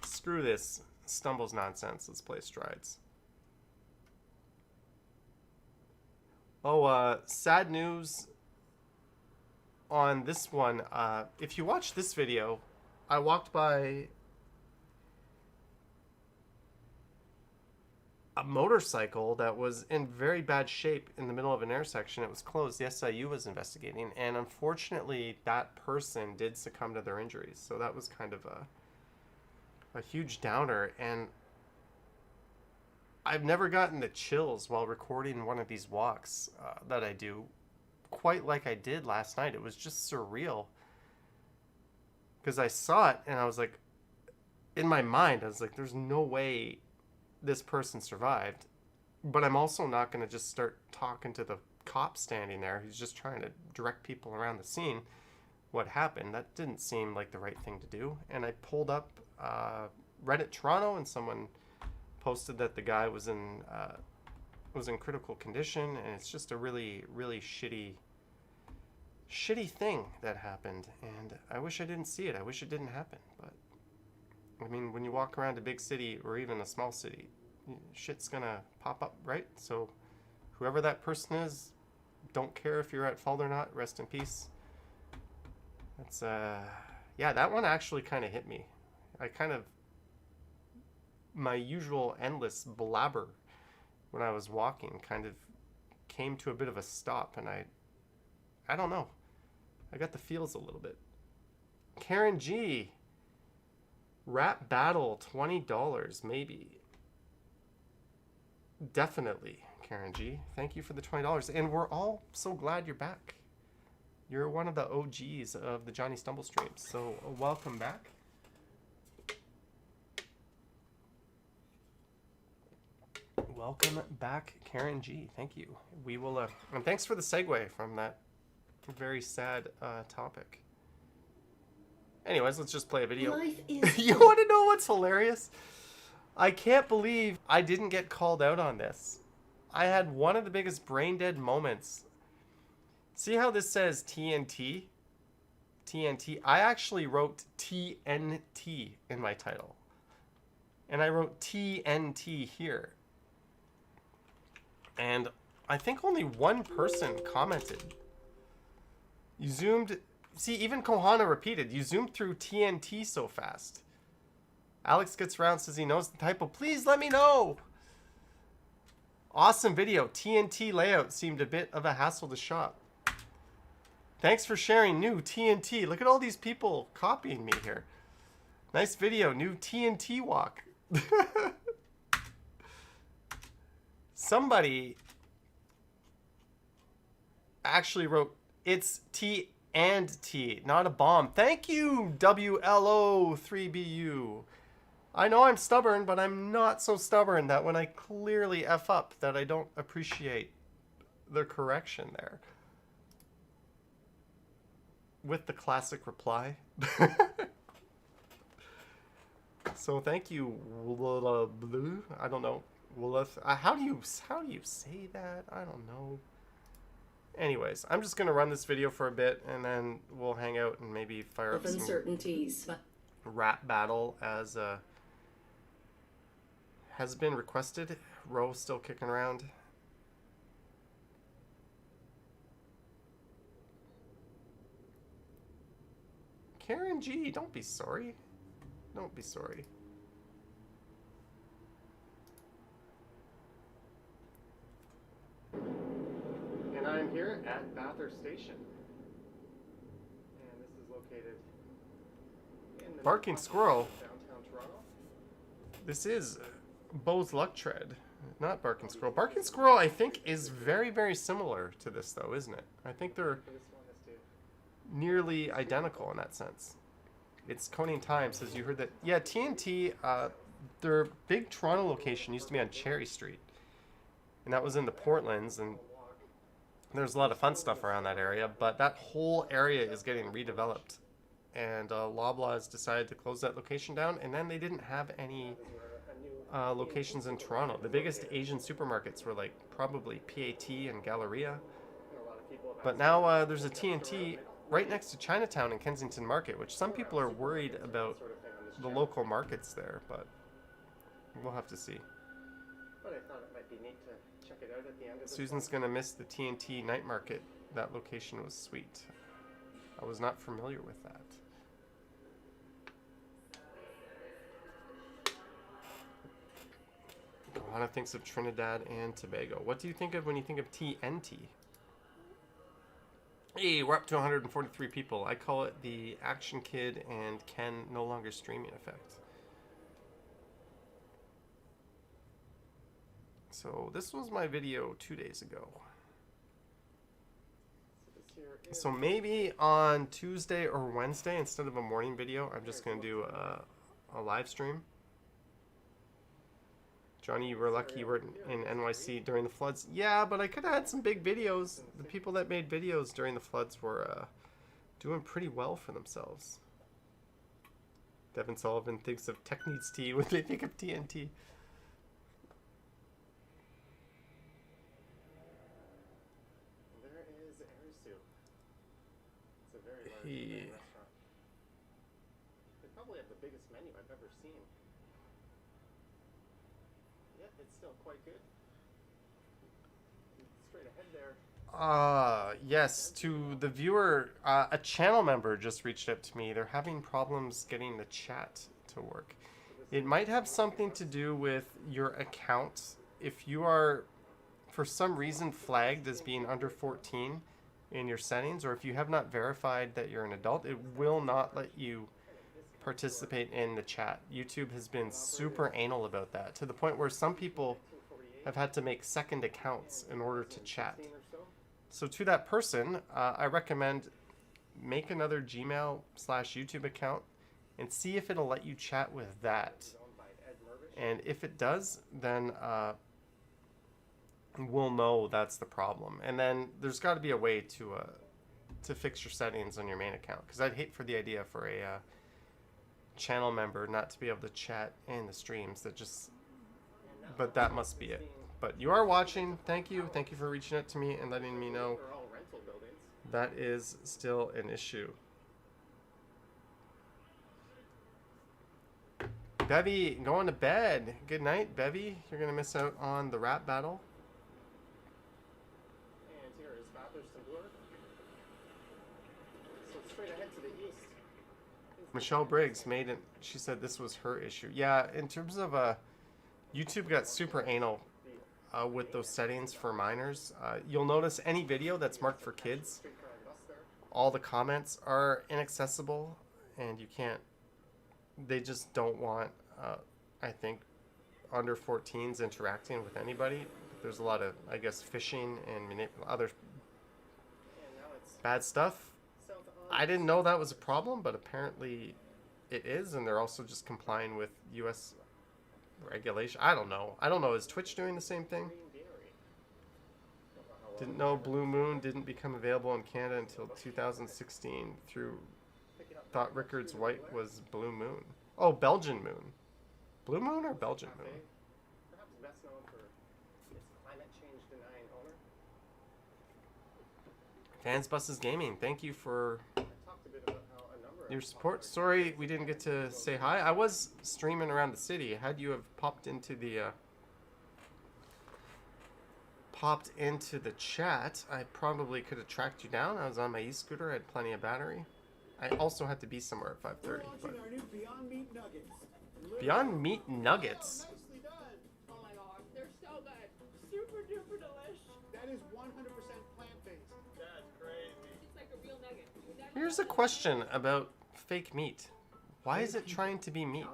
Screw this Stumbles nonsense. Let's play Strides. Oh, sad news on this one. If you watch this video, I walked by a motorcycle that was in very bad shape in the middle of an intersection. It was closed. The SIU was investigating, and unfortunately that person did succumb to their injuries. So that was kind of a huge downer, and I've never gotten the chills while recording one of these walks that I do quite like I did last night. It was just surreal because I saw it and I was like, in my mind I was like, there's no way this person survived. But I'm also not going to just start talking to the cop standing there who's just trying to direct people around the scene what happened. That didn't seem like the right thing to do. And I pulled up Reddit Toronto, and someone posted that the guy was in critical condition, and it's just a really, really shitty thing that happened. And I wish I didn't see it. I wish it didn't happen. But I mean, when you walk around a big city or even a small city, shit's gonna pop up, right? So whoever that person is, don't care if you're at fault or not. Rest in peace. That's yeah, that one actually kind of hit me. My usual endless blabber when I was walking kind of came to a bit of a stop, and I don't know. I got the feels a little bit. Karen G. Rap battle, $20, maybe. Definitely, Karen G. Thank you for the $20. And we're all so glad you're back. You're one of the OGs of the Johnny Stumble streams, so welcome back. Welcome back, Karen G. Thank you. We will, and thanks for the segue from that very sad topic. Anyways, let's just play a video. Life is You want to know what's hilarious? I can't believe I didn't get called out on this. I had one of the biggest brain dead moments. See how this says TNT? TNT. I actually wrote TNT in my title. And I wrote TNT here. And I think only one person commented. You zoomed... See, even Kohana repeated, you zoomed through TNT so fast. Alex gets around, says he knows the typo. Please let me know. Awesome video. TNT layout seemed a bit of a hassle to shop. Thanks for sharing new TNT. Look at all these people copying me here. Nice video. New TNT walk. Somebody actually wrote, it's T and T, not a bomb. Thank you, WLO3BU. I know I'm stubborn, but I'm not so stubborn that when I clearly F up that I don't appreciate the correction there. With the classic reply. So thank you, Blue. I don't know. How do you say that? I don't know. Anyways, I'm just gonna run this video for a bit, and then we'll hang out and maybe fire up some uncertainties. rap battle as has been requested. Ro still kicking around. Karen G, don't be sorry. Don't be sorry. I'm here at Bathurst Station. And this is located in the Barking Squirrel. Downtown Toronto. This is Beau's Luck Tread, not Barking Squirrel. Barking Squirrel, I think, is very, very similar to this, though, isn't it? I think they're nearly identical in that sense. It's Coney Times, as you heard that. Yeah, TNT, their big Toronto location used to be on Cherry Street. And that was in the Portlands, and there's a lot of fun stuff around that area, but that whole area is getting redeveloped. And Loblaw has decided to close that location down, and then they didn't have any locations in Toronto. The biggest Asian supermarkets were like probably PAT and Galleria. But now there's a TNT right next to Chinatown and Kensington Market, which some people are worried about the local markets there, but we'll have to see. But I thought it might be neat to check it out at the end of the Susan's going to miss the TNT night market. That location was sweet. I was not familiar with that. Johanna thinks of Trinidad and Tobago. What do you think of when you think of TNT? Hey, we're up to 143 people. I call it the Action Kid and Ken no longer streaming effect. So this was my video 2 days ago. So maybe on Tuesday or Wednesday, instead of a morning video, I'm just going to do a live stream. Johnny, you were lucky you weren't in NYC during the floods. Yeah, but I could have had some big videos. The people that made videos during the floods were doing pretty well for themselves. Devin Sullivan thinks of Tech Needs Tea when they think of TNT. There is Arisu. It's a very large restaurant. They probably have the biggest menu I've ever seen. Yeah, it's still quite good. Straight ahead there. Yes, to the viewer, a channel member just reached out to me. They're having problems getting the chat to work. It might have something to do with your account. If you are, for some reason, flagged as being under 14 in your settings, or if you have not verified that you're an adult, it will not let you participate in the chat. YouTube has been super anal about that, to the point where some people have had to make second accounts in order to chat. So to that person, I recommend make another Gmail/YouTube account and see if it'll let you chat with that. And if it does, then we'll know that's the problem. And then there's got to be a way to fix your settings on your main account, because I'd hate for the idea for a channel member not to be able to chat in the streams. But that must be it. But you are watching. Thank you for reaching out to me and letting me know that is still an issue. Bevy, going to bed. Good night, Bevy. You're gonna miss out on the rap battle. And here is Bathurst and Bloor. So straight ahead to the east. Michelle Briggs made it. She said this was her issue. Yeah, in terms of YouTube got super anal with those settings for minors. You'll notice any video that's marked for kids, all the comments are inaccessible, and you can't. They just don't want, I think, under 14s interacting with anybody. There's a lot of, I guess, phishing and other bad stuff. I didn't know that was a problem, but apparently it is, and they're also just complying with U.S. regulation. I don't know. Is Twitch doing the same thing? Didn't know Blue Moon didn't become available in Canada until 2016 thought Rickard's White was Blue Moon. Oh, Belgian Moon. Blue Moon or Belgian Moon? Perhaps best known for its climate change denying owner. Fans Buses Gaming, thank you for I talked a bit about how a number of your support. Sorry we didn't get to say hi. I was streaming around the city. Had you have popped into the chat, I probably could have tracked you down. I was on my e-scooter. I had plenty of battery. I also had to be somewhere at 5:30. But Our new Beyond Meat Nuggets. Beyond Meat Nuggets. Nicely done. Oh my god, they're so good. Super duper delish. That is 100% plant-based. Here's a question about fake meat. Why is it trying to be meat?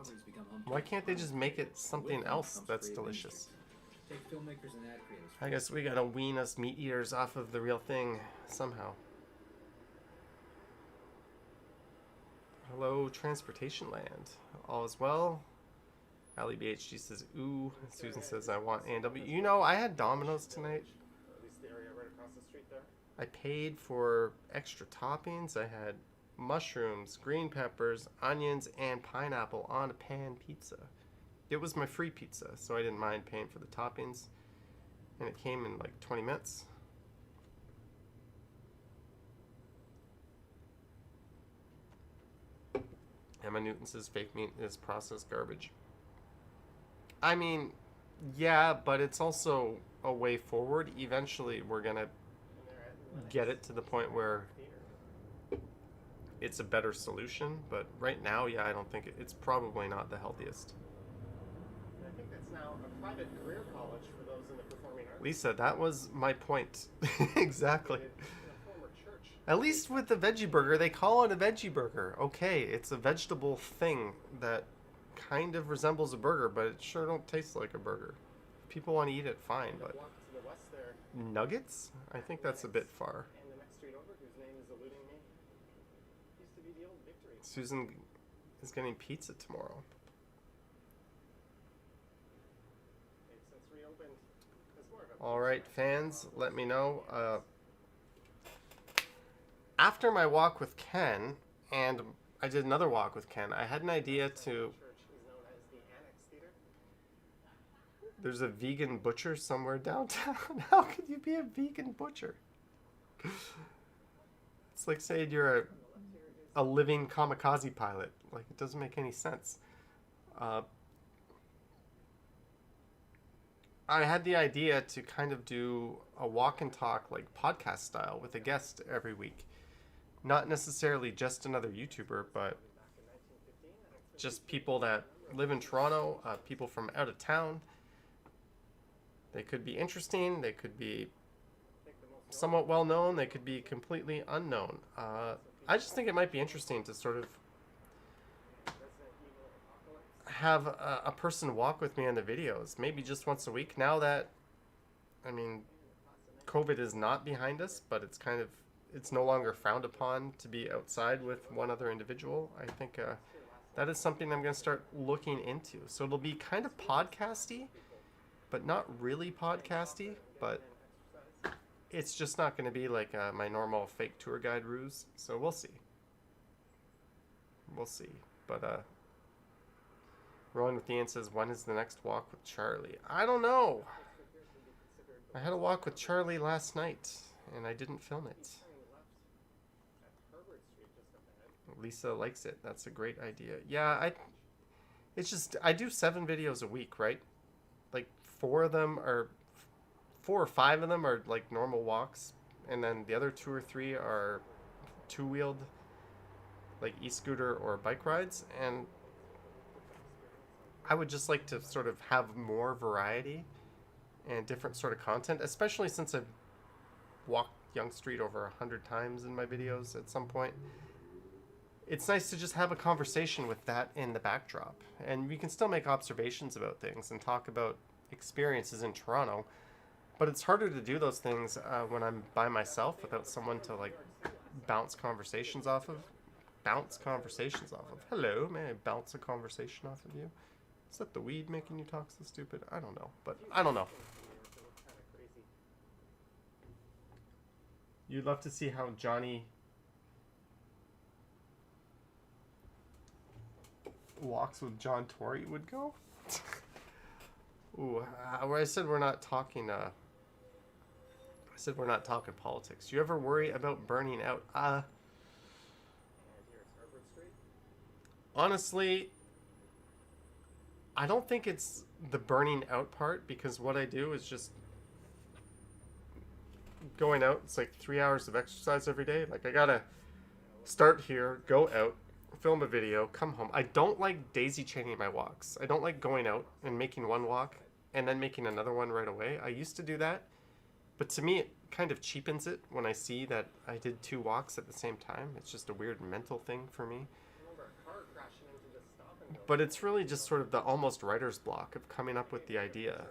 Why can't they just make it something else that's delicious? I guess we gotta wean us meat eaters off of the real thing somehow. Hello, Transportation Land. All is well. Ali BHG says, ooh. Susan says, I want A&W. You know, I had Domino's tonight. At least the area right across the street there. I paid for extra toppings. I had mushrooms, green peppers, onions, and pineapple on a pan pizza. It was my free pizza, so I didn't mind paying for the toppings. And it came in like 20 minutes. Emma Newton says fake meat is processed garbage. I mean, yeah, but it's also a way forward. Eventually, we're going to get it to the point where it's a better solution. But right now, yeah, I don't think it's probably not the healthiest. I think that's now a private career college for those in the performing arts. Lisa, that was my point. Exactly. At least with the veggie burger, they call it a veggie burger. Okay, it's a vegetable thing that kind of resembles a burger, but it sure don't taste like a burger. If people want to eat it, fine, but... Nuggets? I think that's a bit far. And the next street over, whose name is eluding me, used to be the old Victory. Susan is getting pizza tomorrow. They've since reopened. It's more of a Alright, fans, let me know. After my walk with Ken, and I did another walk with Ken, I had an idea to... church is known as the Annex Theater. There's a vegan butcher somewhere downtown. How could you be a vegan butcher? It's like saying you're a living kamikaze pilot. Like, it doesn't make any sense. I had the idea to kind of do a walk and talk, like podcast style, with a guest every week. Not necessarily just another YouTuber, but just people that live in Toronto, people from out of town. They could be interesting, they could be somewhat well known, they could be completely unknown. I just think it might be interesting to sort of have a person walk with me on the videos, maybe just once a week. Now that, I mean, COVID is not behind us, but it's no longer frowned upon to be outside with one other individual. I think that is something I'm going to start looking into. So it'll be kind of podcasty, but not really podcasty, but it's just not going to be like my normal fake tour guide ruse. So we'll see. We'll see. But Rolling with Ian says, when is the next walk with Charlie? I don't know. I had a walk with Charlie last night, and I didn't film it. Lisa likes it. That's a great idea. Yeah, it's just, I do 7 videos a week, right? Like 4 or 5 of them are like normal walks, and then the other 2 or 3 are 2-wheeled, like e-scooter or bike rides. And I would just like to sort of have more variety and different sort of content, especially since I've walked Yonge Street over 100 times in my videos at some point. It's nice to just have a conversation with that in the backdrop. And we can still make observations about things and talk about experiences in Toronto. But it's harder to do those things when I'm by myself without someone to like bounce conversations off of. Hello, may I bounce a conversation off of you? Is that the weed making you talk so stupid? I don't know, but I don't know. You'd love to see how Johnny walks with John Tory would go? Ooh, where I said we're not talking, I said we're not talking politics. Do you ever worry about burning out? Honestly, I don't think it's the burning out part, because what I do is just going out. It's like 3 hours of exercise every day. Like, I gotta start here, go out, film a video, come home. I don't like daisy chaining my walks. I don't like going out and making one walk and then making another one right away. I used to do that, but to me it kind of cheapens it when I see that I did 2 walks at the same time. It's just a weird mental thing for me. But it's really just sort of the almost writer's block of coming up with the idea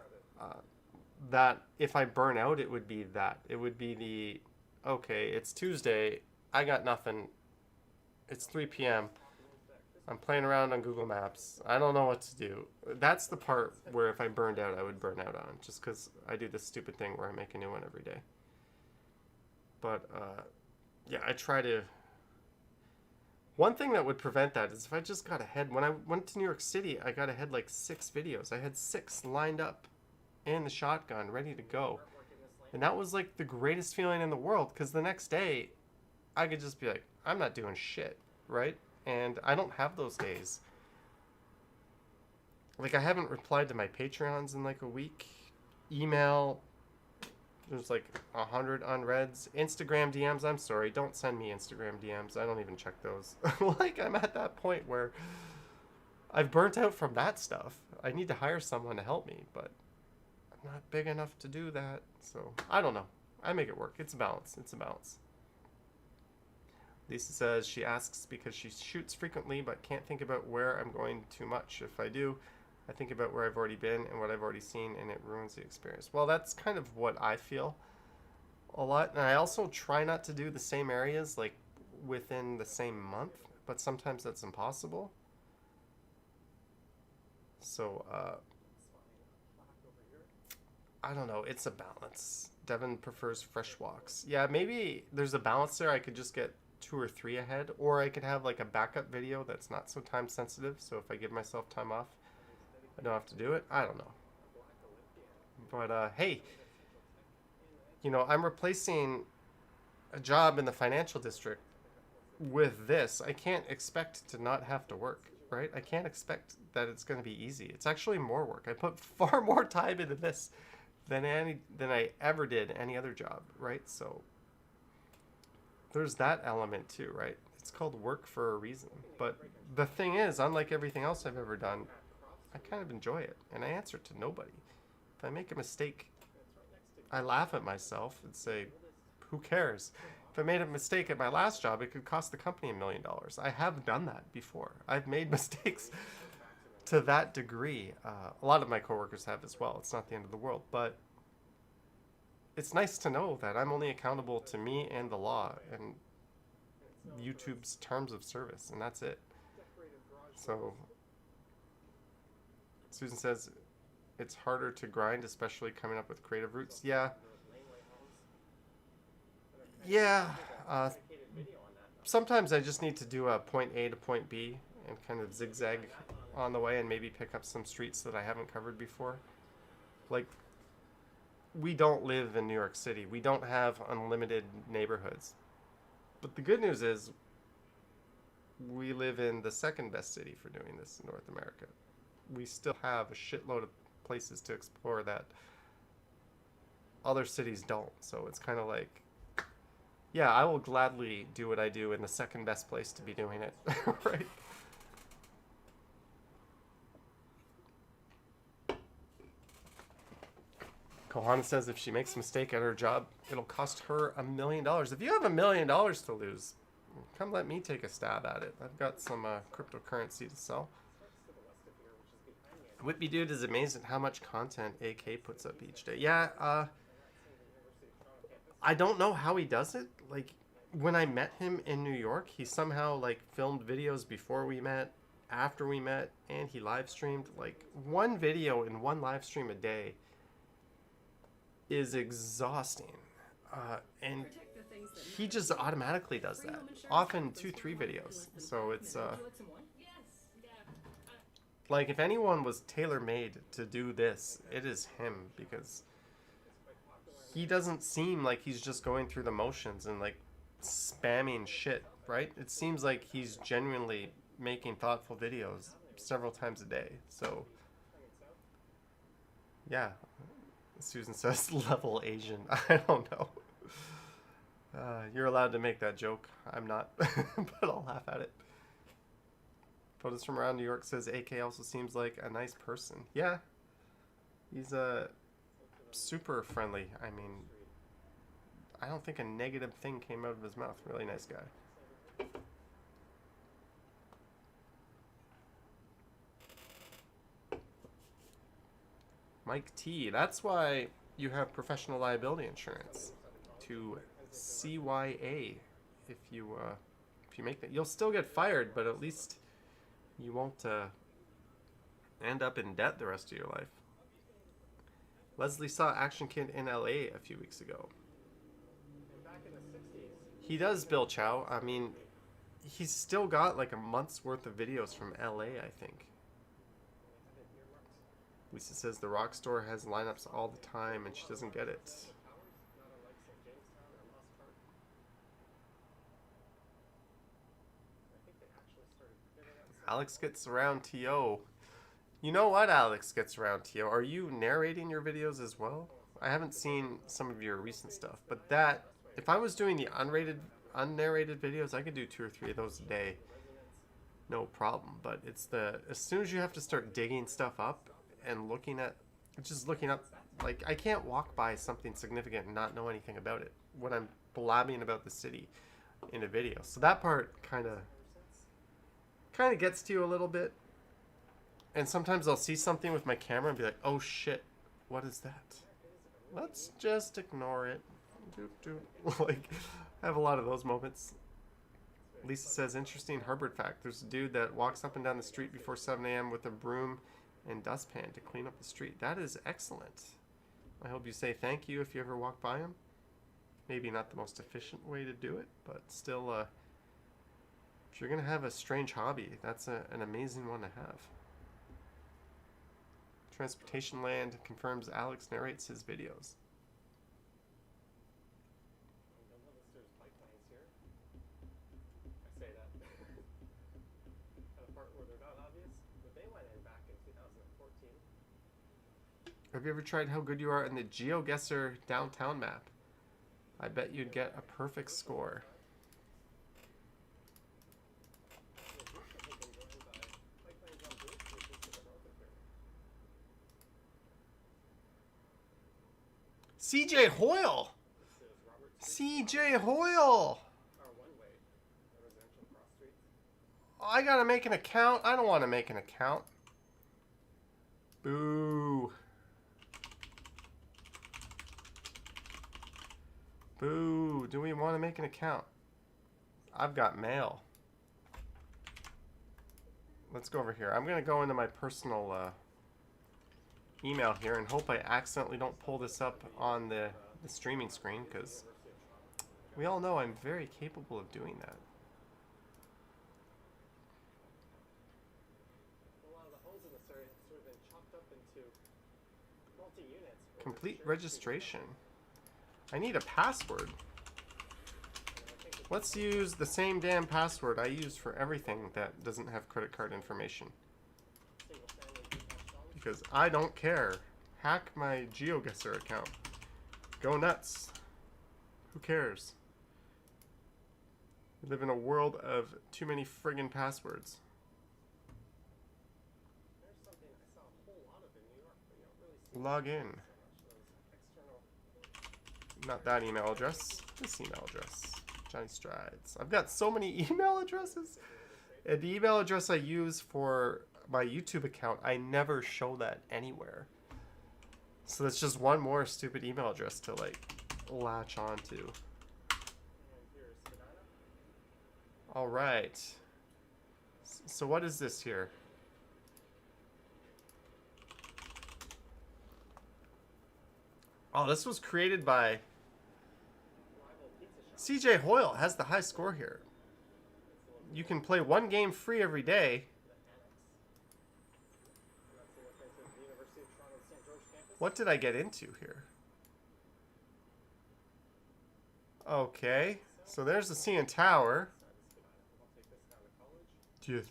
that if I burn out, it would be that. It would be the, okay, it's Tuesday, I got nothing, it's 3 p.m., I'm playing around on Google Maps, I don't know what to do. That's the part where if I burned out, I would burn out on, just because I do this stupid thing where I make a new one every day. But, yeah, I try to... One thing that would prevent that is if I just got ahead. When I went to New York City, I got ahead like 6 videos. I had 6 lined up in the shotgun, ready to go. And that was like the greatest feeling in the world, because the next day, I could just be like, I'm not doing shit, right? And I don't have those days. Like, I haven't replied to my Patreons in like a week. Email, there's like 100 unreads. Instagram DMs, I'm sorry, don't send me Instagram DMs. I don't even check those. Like, I'm at that point where I've burnt out from that stuff. I need to hire someone to help me, but I'm not big enough to do that. So, I don't know. I make it work. It's a balance. It's a balance. Lisa says she asks because she shoots frequently but can't think about where I'm going too much. If I do, I think about where I've already been and what I've already seen, and it ruins the experience. Well, that's kind of what I feel a lot. And I also try not to do the same areas like within the same month, but sometimes that's impossible. So, I don't know. It's a balance. Devin prefers fresh walks. Yeah, maybe there's a balance there. I could just get 2 or 3 ahead, or I could have like a backup video that's not so time sensitive, so if I give myself time off, I don't have to do it. I don't know. But hey, you know, I'm replacing a job in the financial district with this. I can't expect to not have to work, right? I can't expect that it's going to be easy. It's actually more work. I put far more time into this than I ever did any other job, right? So there's that element too, right? It's called work for a reason. But the thing is, unlike everything else I've ever done, I kind of enjoy it, and I answer to nobody. If I make a mistake, I laugh at myself and say, who cares? If I made a mistake at my last job, it could cost the company $1 million. I have done that before. I've made mistakes to that degree. A lot of my coworkers have as well. It's not the end of the world, but it's nice to know that I'm only accountable to me and the law and YouTube's terms of service, and that's it. So Susan says it's harder to grind, especially coming up with creative routes. Yeah. Sometimes I just need to do a point A to point B and kind of zigzag on the way and maybe pick up some streets that I haven't covered before. Like, we don't live in New York City. We don't have unlimited neighborhoods. But the good news is we live in the second best city for doing this in North America. We still have a shitload of places to explore that other cities don't. So it's kind of like, yeah, I will gladly do what I do in the second best place to be doing it, right? Kohana says if she makes a mistake at her job, it'll cost her $1 million. If you have $1 million to lose, come let me take a stab at it. I've got some cryptocurrency to sell. Whitby Dude is amazed at how much content AK puts up each day. Yeah, I don't know how he does it. Like, when I met him in New York, he somehow, like, filmed videos before we met, after we met, and he live streamed. Like, one video and one live stream a day is exhausting. And he just automatically does that. Often 2-3 videos. So it's, like, if anyone was tailor-made to do this, it is him, because he doesn't seem like he's just going through the motions and, like, spamming shit, right? It seems like he's genuinely making thoughtful videos several times a day. So, yeah. Susan says level Asian. I don't know. You're allowed to make that joke. I'm not, but I'll laugh at it. Photos from around New York says AK also seems like a nice person. Yeah, he's super friendly. I mean, I don't think a negative thing came out of his mouth. Really nice guy. Mike T. That's why you have professional liability insurance. To CYA. If you make that, you'll still get fired, but at least you won't end up in debt the rest of your life. Leslie saw Action Kid in LA a few weeks ago. He does, Bill Chow. I mean, he's still got like a month's worth of videos from LA, I think. Lisa says the Rock Store has lineups all the time and she doesn't get it. Alex gets around TO. You know what, Alex gets around TO? Are you narrating your videos as well? I haven't seen some of your recent stuff, but that, if I was doing the unnarrated videos, I could do 2 or 3 of those a day. No problem. But it's as soon as you have to start digging stuff up and looking up, like, I can't walk by something significant and not know anything about it when I'm blabbing about the city in a video. So that part kind of gets to you a little bit. And sometimes I'll see something with my camera and be like, oh shit, what is that? Let's just ignore it. Like, I have a lot of those moments. Lisa says, interesting Harvard fact. There's a dude that walks up and down the street before 7 a.m. with a broom and dustpan to clean up the street. That is excellent. I hope you say thank you if you ever walk by him. Maybe not the most efficient way to do it, but still, if you're going to have a strange hobby, that's an amazing one to have. Transportation Land confirms Alex narrates his videos. Have you ever tried how good you are in the GeoGuessr downtown map? I bet you'd get a perfect score. CJ Hoyle! CJ Hoyle! I gotta make an account. I don't want to make an account. Boo. Boo. Do we want to make an account? I've got mail. Let's go over here. I'm going to go into my personal email here and hope I accidentally don't pull this up on the streaming screen, because we all know I'm very capable of doing that. Complete registration. I need a password. Let's use the same damn password I use for everything that doesn't have credit card information. Because I don't care. Hack my GeoGuessr account. Go nuts. Who cares? We live in a world of too many friggin' passwords. Log in. Not that email address. This email address. Johnny Strides. I've got so many email addresses. And the email address I use for my YouTube account, I never show that anywhere. So that's just one more stupid email address to like latch onto. All right. So what is this here? Oh, this was created by CJ Hoyle. Has the high score here. You can play one game free every day. What did I get into here? Okay, so there's the CN Tower. You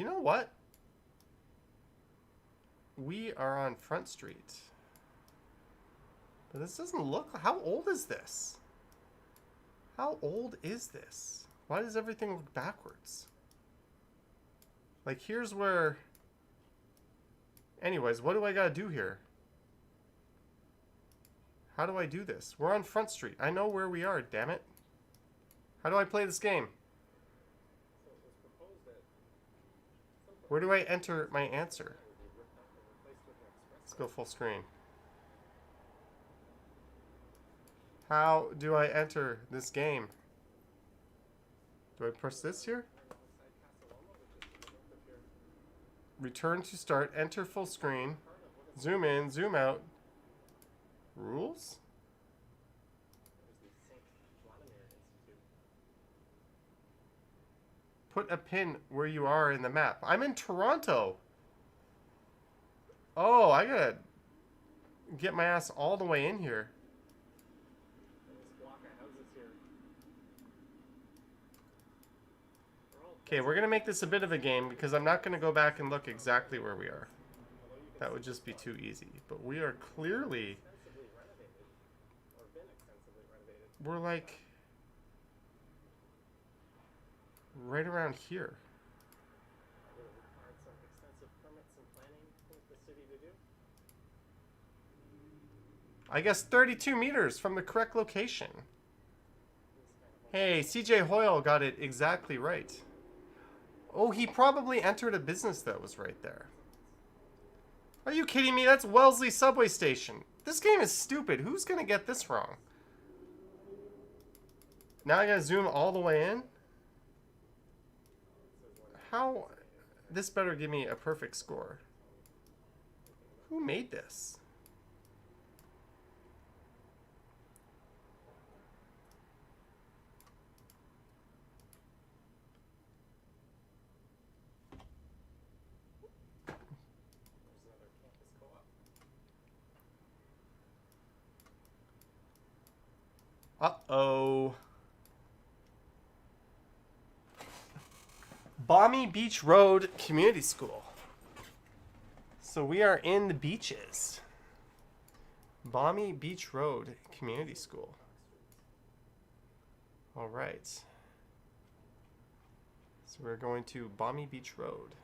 know what? We are on Front Street. But this doesn't look... How old is this? How old is this? Why does everything look backwards? Like, here's where... Anyways, what do I gotta do here? How do I do this? We're on Front Street. I know where we are, damn it. How do I play this game? Where do I enter my answer? Let's go full screen. How do I enter this game? Do I press this here? Return to start, enter full screen, zoom in, zoom out. Rules? Put a pin where you are in the map. I'm in Toronto. Oh, I gotta get my ass all the way in here. Okay, we're gonna make this a bit of a game because I'm not gonna go back and look exactly where we are. That would just be too easy. But we are clearly... We're like... right around here. I guess 32 meters from the correct location. Hey, CJ Hoyle got it exactly right. Oh, he probably entered a business that was right there. Are you kidding me? That's Wellesley subway station. This game is stupid. Who's gonna get this wrong? Now I gotta zoom all the way in? How? This better give me a perfect score. Who made this? Uh-oh. Balmy Beach Road Community School. So we are in the beaches. Balmy Beach Road Community School. All right. So we're going to Balmy Beach Road.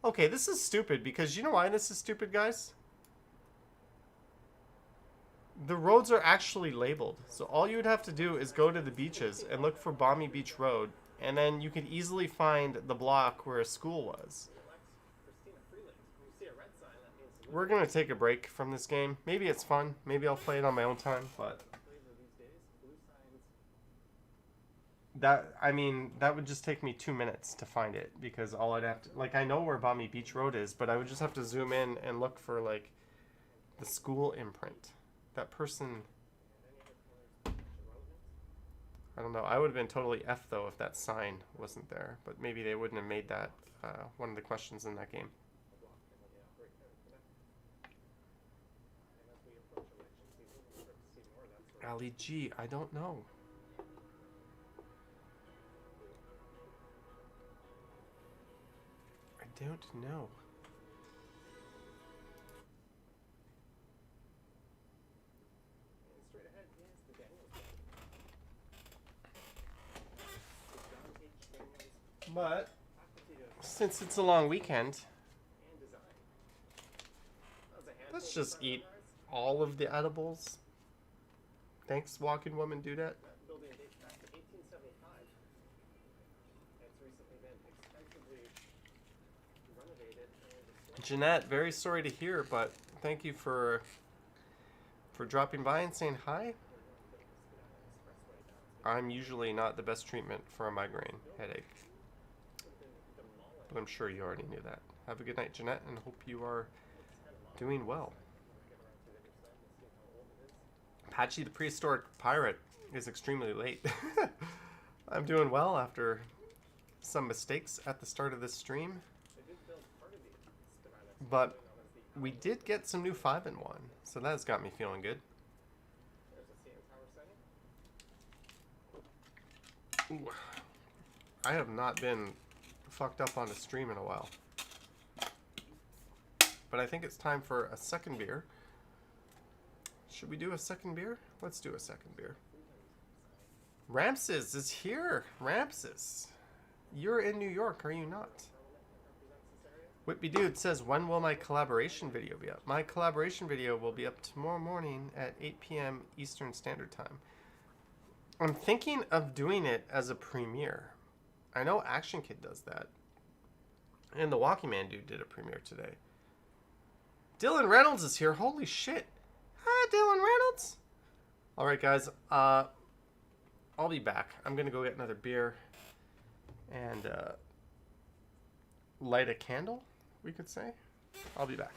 Okay, this is stupid because you know why this is stupid, guys? The roads are actually labeled. So all you would have to do is go to the beaches and look for Balmy Beach Road, and then you could easily find the block where a school was. We're going to take a break from this game. Maybe it's fun. Maybe I'll play it on my own time, but... that would just take me 2 minutes to find it, because all I'd have to... Like, I know where Balmy Beach Road is, but I would just have to zoom in and look for, like, the school imprint. That person... I don't know. I would have been totally F, though, if that sign wasn't there. But maybe they wouldn't have made that one of the questions in that game. Ali G, I don't know. I don't know. But since it's a long weekend, let's just eat all of the edibles. Thanks, Walking Woman Dudette. Jeanette, very sorry to hear, but thank you for dropping by and saying hi. I'm usually not the best treatment for a migraine headache, but I'm sure you already knew that. Have a good night, Jeanette, and hope you are doing well. Patchy the Prehistoric Pirate is extremely late. I'm doing well after some mistakes at the start of this stream. But we did get some new 5-in-1, so that's got me feeling good. Ooh. I have not been fucked up on a stream in a while. But I think it's time for a second beer. Should we do a second beer? Let's do a second beer. Ramses is here. Ramses. You're in New York, are you not? Whitby Dude says, when will my collaboration video be up? My collaboration video will be up tomorrow morning at 8 p.m. Eastern Standard Time. I'm thinking of doing it as a premiere. I know Action Kid does that. And the Walking Man Dude did a premiere today. Dylan Reynolds is here. Holy shit. Hi, Dylan Reynolds. All right, guys. I'll be back. I'm going to go get another beer and light a candle, we could say. I'll be back.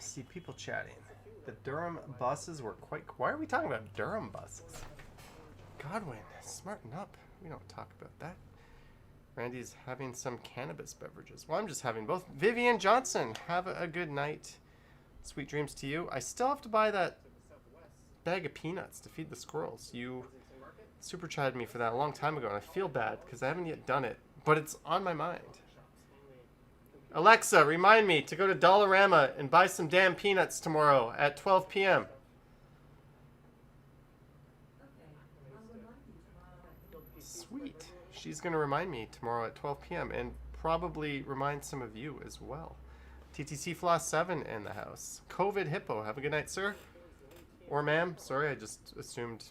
See people chatting. The Durham buses were quite... Why are we talking about Durham buses? Godwin, smarten up. We don't talk about that. Randy's having some cannabis beverages. Well, I'm just having both. Vivian Johnson, have a good night. Sweet dreams to you. I still have to buy that bag of peanuts to feed the squirrels. You super chatted me for that a long time ago, and I feel bad because I haven't yet done it. But it's on my mind. Alexa, remind me to go to Dollarama and buy some damn peanuts tomorrow at 12 p.m. Sweet. She's going to remind me tomorrow at 12 p.m. and probably remind some of you as well. TTC Floss 7 in the house. COVID Hippo. Have a good night, sir. Or ma'am. Sorry, I just assumed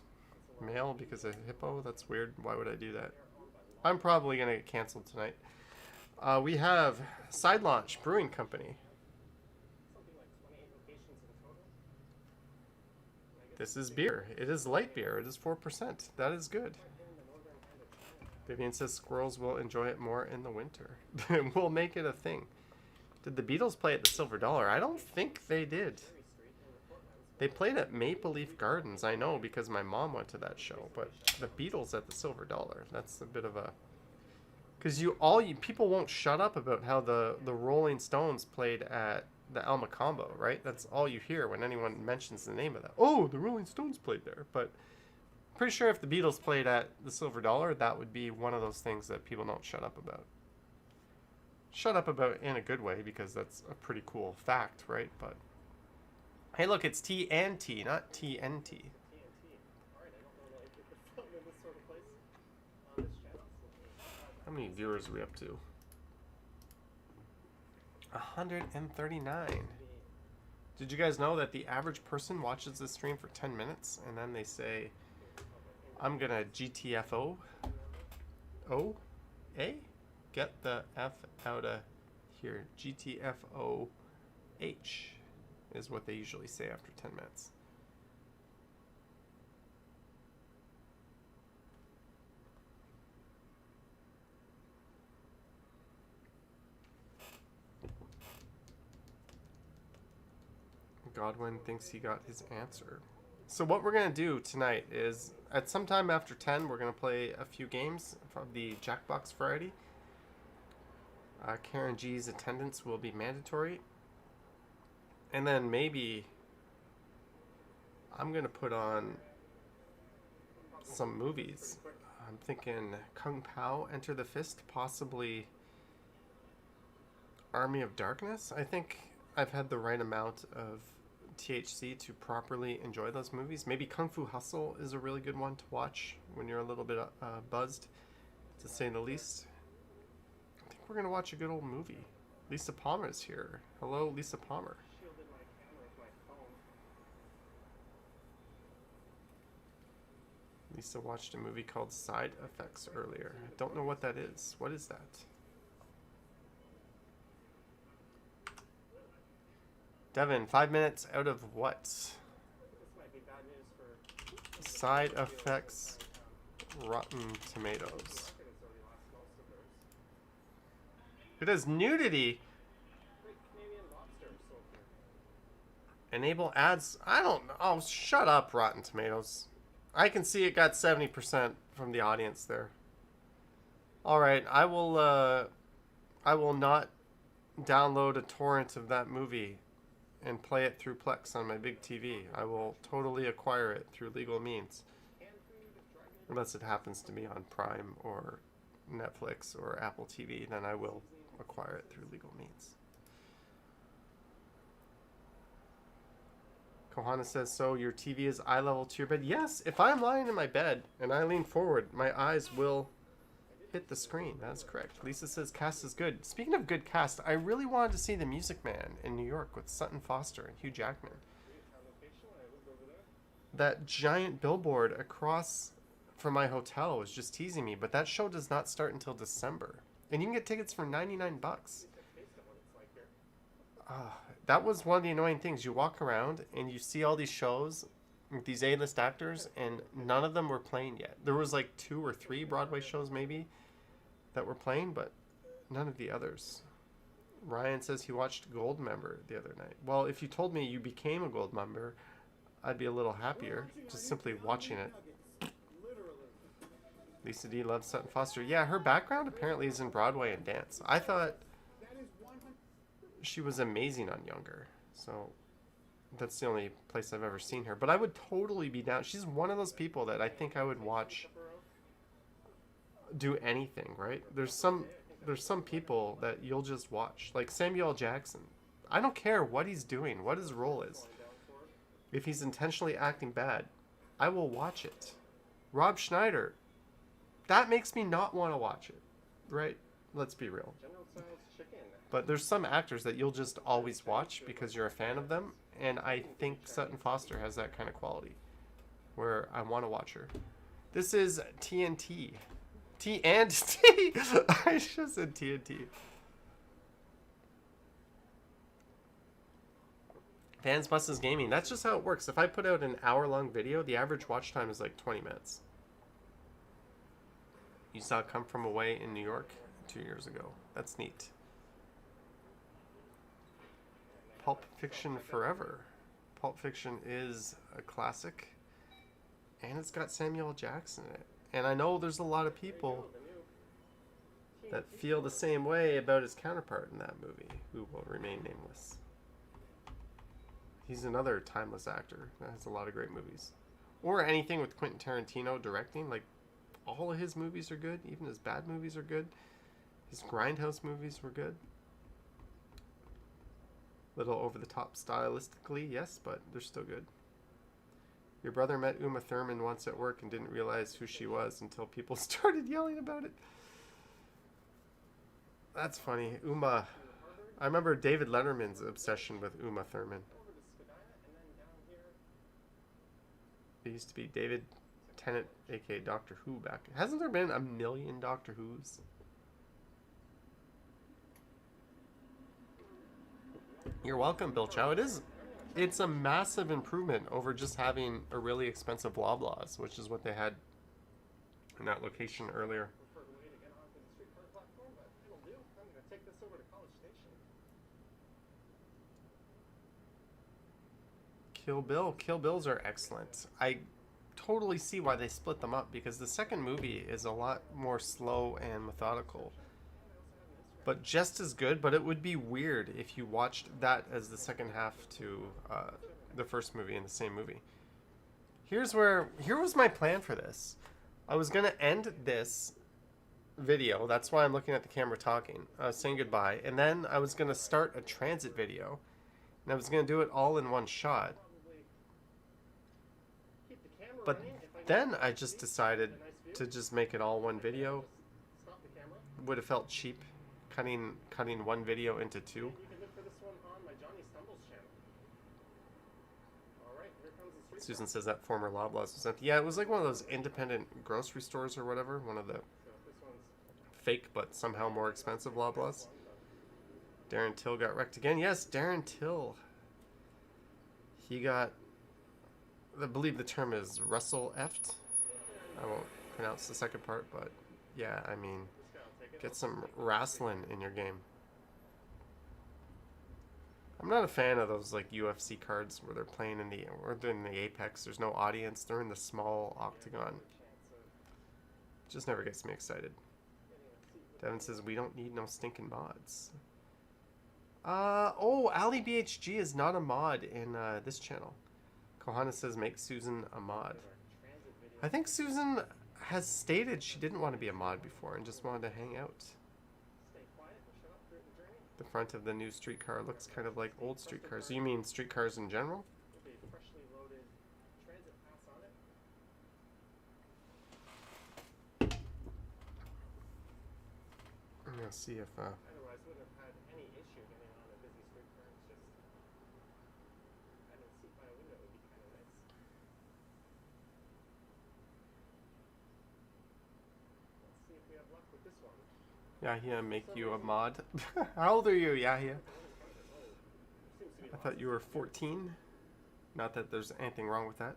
male because of hippo. That's weird. Why would I do that? I'm probably going to get canceled tonight. We have Side Launch Brewing Company. This is beer. It is light beer. It is 4%. That is good. Vivian says squirrels will enjoy it more in the winter. We'll make it a thing. Did the Beatles play at the Silver Dollar? I don't think they did. They played at Maple Leaf Gardens, I know, because my mom went to that show. But the Beatles at the Silver Dollar, that's a bit of a... Because people won't shut up about how the Rolling Stones played at the El Macombo, right? That's all you hear when anyone mentions the name of that. Oh, the Rolling Stones played there. But pretty sure if the Beatles played at the Silver Dollar, that would be one of those things that people don't shut up about. Shut up about in a good way, because that's a pretty cool fact, right? But hey, look, it's TNT, not TNT. How many viewers are we up to? 139. Did you guys know that the average person watches this stream for 10 minutes and then they say, I'm gonna GTFO? O? A? Get the F out of here. GTFO H is what they usually say after 10 minutes. Godwin thinks he got his answer. So what we're going to do tonight is, at some time after 10, we're going to play a few games from the Jackbox variety. Karen G's attendance will be mandatory. And then maybe I'm going to put on some movies. I'm thinking Kung Pao, Enter the Fist, possibly Army of Darkness. I think I've had the right amount of THC to properly enjoy those movies. Maybe Kung Fu Hustle is a really good one to watch when you're a little bit buzzed, to say the least. I think we're going to watch a good old movie. Lisa Palmer's here. Hello, Lisa Palmer. Lisa watched a movie called Side Effects earlier. I don't know what that is. What is that? Devin, 5 minutes out of what? Side Effects, Rotten Tomatoes. It has nudity. Enable ads. I don't know. Oh, shut up, Rotten Tomatoes. I can see it got 70% from the audience there. All right, I will not download a torrent of that movie and play it through Plex on my big TV. I will totally acquire it through legal means. Unless it happens to be on Prime or Netflix or Apple TV, then I will acquire it through legal means. Kohana says, so your TV is eye level to your bed? Yes, if I'm lying in my bed and I lean forward, my eyes will hit the screen. That's correct. Lisa says cast is good. Speaking of good cast, I really wanted to see The Music Man in New York with Sutton Foster and Hugh Jackman. That giant billboard across from my hotel was just teasing me, but that show does not start until December. And you can get tickets for 99 bucks. That was one of the annoying things. You walk around and you see all these shows with these A-list actors, and none of them were playing yet. There was like 2 or 3 Broadway shows maybe that were playing, but none of the others. Ryan says he watched Gold Member the other night. Well, if you told me you became a Gold Member, I'd be a little happier just simply watching it. Lisa D loves Sutton Foster. Yeah, her background apparently is in Broadway and dance. I thought she was amazing on Younger, so that's the only place I've ever seen her. But I would totally be down. She's one of those people that I think I would watch do anything, right? There's some people that you'll just watch, like Samuel L. Jackson. I don't care what he's doing, what his role is. If he's intentionally acting bad, I will watch it. Rob Schneider, that makes me not want to watch it, right? Let's be real. But there's some actors that you'll just always watch because you're a fan of them, and I think Sutton Foster has that kind of quality where I want to watch her. This is TNT. T and T. I just said TNT. Fans Buses Gaming. That's just how it works. If I put out an hour-long video, the average watch time is like 20 minutes. You saw Come From Away in New York 2 years ago. That's neat. Pulp Fiction Forever. Pulp Fiction is a classic, and it's got Samuel L. Jackson in it. And I know there's a lot of people that feel the same way about his counterpart in that movie, who will remain nameless. He's another timeless actor that has a lot of great movies. Or anything with Quentin Tarantino directing. Like, all of his movies are good. Even his bad movies are good. His Grindhouse movies were good. Little over the top stylistically, yes, but they're still good. Your brother met Uma Thurman once at work and didn't realize who she was until people started yelling about it. That's funny. Uma. I remember David Letterman's obsession with Uma Thurman. It used to be David Tennant, aka Doctor Who, back. Hasn't there been a million Doctor Who's? You're welcome, Bill Chow. It's a massive improvement over just having a really expensive Loblaws, which is what they had in that location earlier. Kill Bill. Kill Bills are excellent. I totally see why they split them up, because the second movie is a lot more slow and methodical. But just as good, but it would be weird if you watched that as the second half to the first movie in the same movie. Here was my plan for this. I was going to end this video. That's why I'm looking at the camera talking, saying goodbye. And then I was going to start a transit video. And I was going to do it all in one shot. But then I just decided to just make it all one video. Would have felt cheap cutting one video into two. Susan says that former Loblaws was empty. Yeah, it was like one of those independent grocery stores or whatever. One of the fake but somehow more expensive Loblaws. Darren Till got wrecked again. Yes, Darren Till. He got, I believe the term is Russell Eft. I won't pronounce the second part, but yeah, I mean, get some wrestling in your game. I'm not a fan of those like UFC cards where they're playing in the apex. There's no audience. They're in the small octagon. Just never gets me excited. Devin says we don't need no stinking mods. Oh, Ali BHG is not a mod in this channel. Kohana says make Susan a mod. I think Susan has stated she didn't want to be a mod before and just wanted to hang out. The front of the new streetcar looks kind of like old streetcars. You mean streetcars in general? I'm gonna see if Otherwise, wouldn't have had any issue getting on a busy streetcar. It's just having a seat by a window would be kind of nice. Let's see if we have luck with this one. Yahya make you a mod. How old are you, Yahya? I thought you were 14. Not that there's anything wrong with that.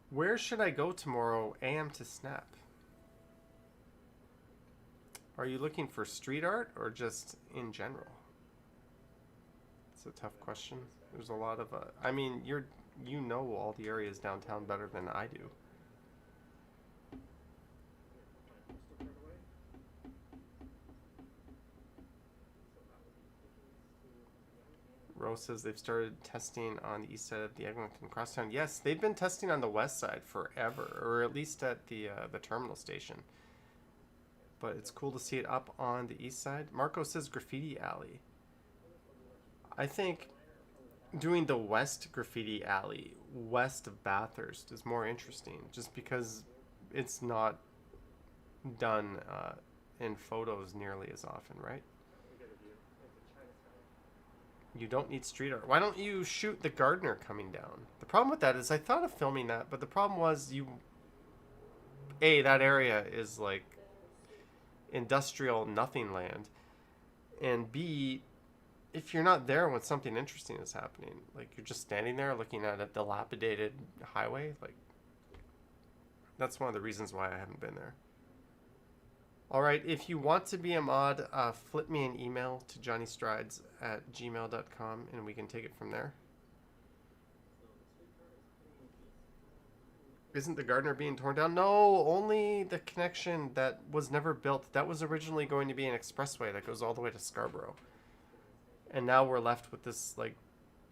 Where should I go tomorrow AM to Snap? Are you looking for street art or just in general? It's a tough question. There's a lot of I mean, you know all the areas downtown better than I do. Rose says they've started testing on the east side of the Eglinton Crosstown. Yes, they've been testing on the west side forever, or at least at the terminal station. But it's cool to see it up on the east side. Marco says Graffiti Alley. I think doing the west Graffiti Alley, west of Bathurst, is more interesting, just because it's not done in photos nearly as often, right? You don't need street art. Why don't you shoot the gardener coming down? The problem with that is I thought of filming that, but the problem was that area is like industrial nothing land, and B, if you're not there when something interesting is happening, like you're just standing there looking at a dilapidated highway, like that's one of the reasons why I haven't been there. Alright, if you want to be a mod, flip me an email to johnnystrides@gmail.com and we can take it from there. Isn't the gardener being torn down? No, only the connection that was never built. That was originally going to be an expressway that goes all the way to Scarborough. And now we're left with this like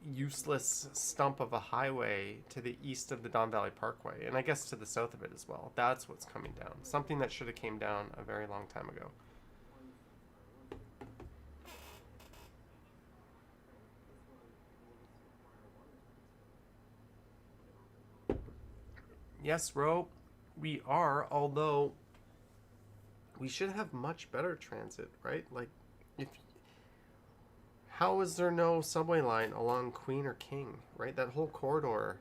useless stump of a highway to the east of the Don Valley Parkway, and I guess to the south of it as well. That's what's coming down. Something that should have came down a very long time ago. Yes, Ro, we are, although we should have much better transit, right? Like, how is there no subway line along Queen or King, right? That whole corridor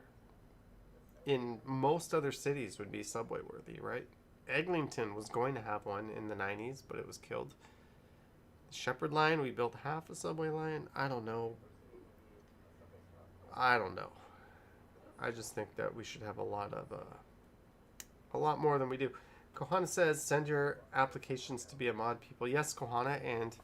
in most other cities would be subway worthy, right? Eglinton was going to have one in the 90s, but it was killed. The Shepherd line, we built half a subway line. I don't know. I just think that we should have a lot more than we do. Kohana says, send your applications to be a mod, people. Yes, Kohana, and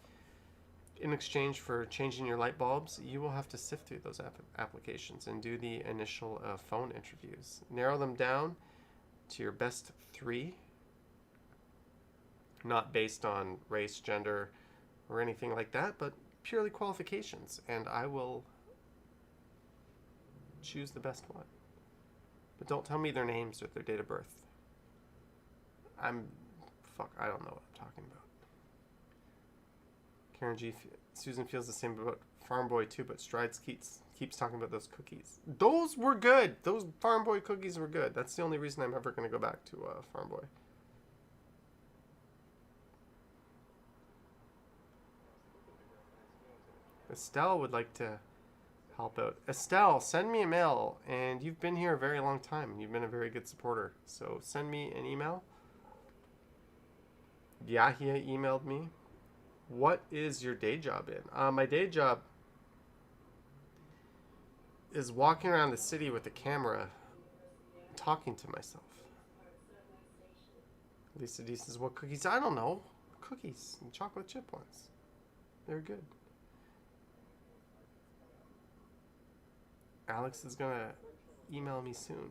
in exchange for changing your light bulbs, you will have to sift through those applications and do the initial phone interviews. Narrow them down to your best 3, not based on race, gender, or anything like that, but purely qualifications, and I will choose the best one. But don't tell me their names or their date of birth. I don't know what I'm talking about. Karen G. Susan feels the same about Farm Boy too, but Strides keeps talking about those cookies. Those were good. Those Farm Boy cookies were good. That's the only reason I'm ever going to go back to Farm Boy. Estelle would like to help out. Estelle, send me a mail. And you've been here a very long time. You've been a very good supporter. So send me an email. Yahia emailed me. What is your day job in? My day job is walking around the city with a camera, talking to myself. Lisa D says, what cookies? I don't know. Cookies. And chocolate chip ones. They're good. Alex is going to email me soon.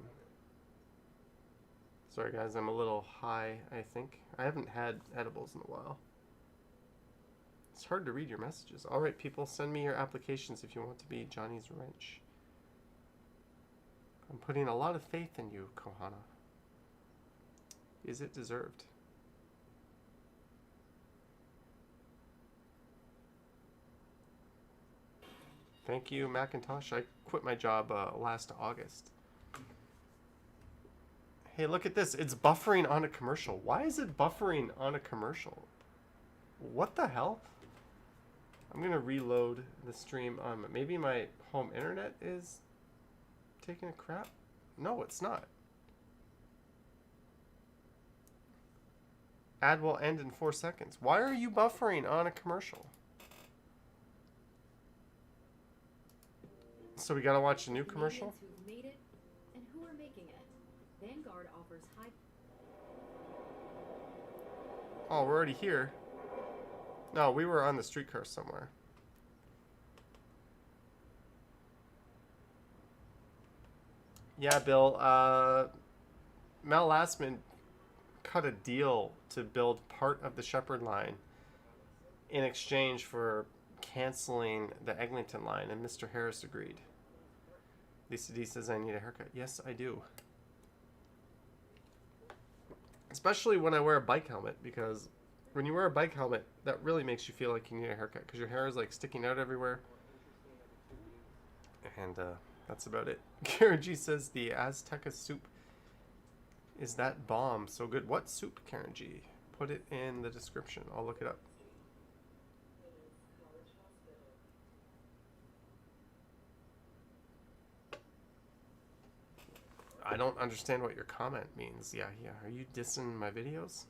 Sorry, guys. I'm a little high, I think. I haven't had edibles in a while. It's hard to read your messages. All right, people, send me your applications if you want to be Johnny's Wrench. I'm putting a lot of faith in you, Kohana. Is it deserved? Thank you, Macintosh. I quit my job last August. Hey, look at this. It's buffering on a commercial. Why is it buffering on a commercial? What the hell? I'm going to reload the stream. Maybe my home internet is taking a crap? No, it's not. Ad will end in 4 seconds. Why are you buffering on a commercial? So we gotta watch a new commercial? Who've made it and who are making it. Vanguard offers high. Oh, we're already here. No, we were on the streetcar somewhere. Yeah, Bill. Mel Lastman cut a deal to build part of the Shepherd line in exchange for canceling the Eglinton line, and Mr. Harris agreed. Lisa D says, I need a haircut. Yes, I do. Especially when I wear a bike helmet, because when you wear a bike helmet, that really makes you feel like you need a haircut, because your hair is like sticking out everywhere. And that's about it. Karen G says the Azteca soup is that bomb so good. What soup, Karen G? Put it in the description. I'll look it up. I don't understand what your comment means. Yeah. Are you dissing my videos?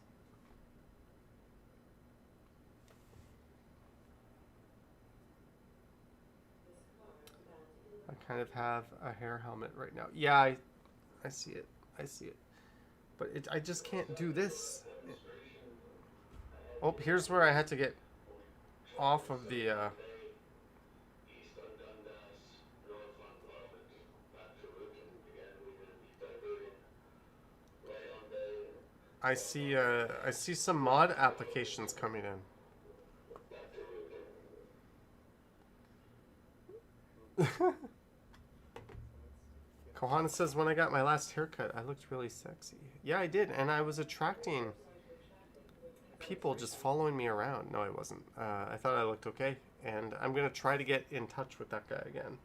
I kind of have a hair helmet right now. Yeah, I see it. I see it. But I just can't do this. Oh, here's where I had to get off of the... I see some mod applications coming in. Kohana says, when I got my last haircut, I looked really sexy. Yeah, I did, and I was attracting people just following me around. No, I wasn't. I thought I looked okay, and I'm going to try to get in touch with that guy again.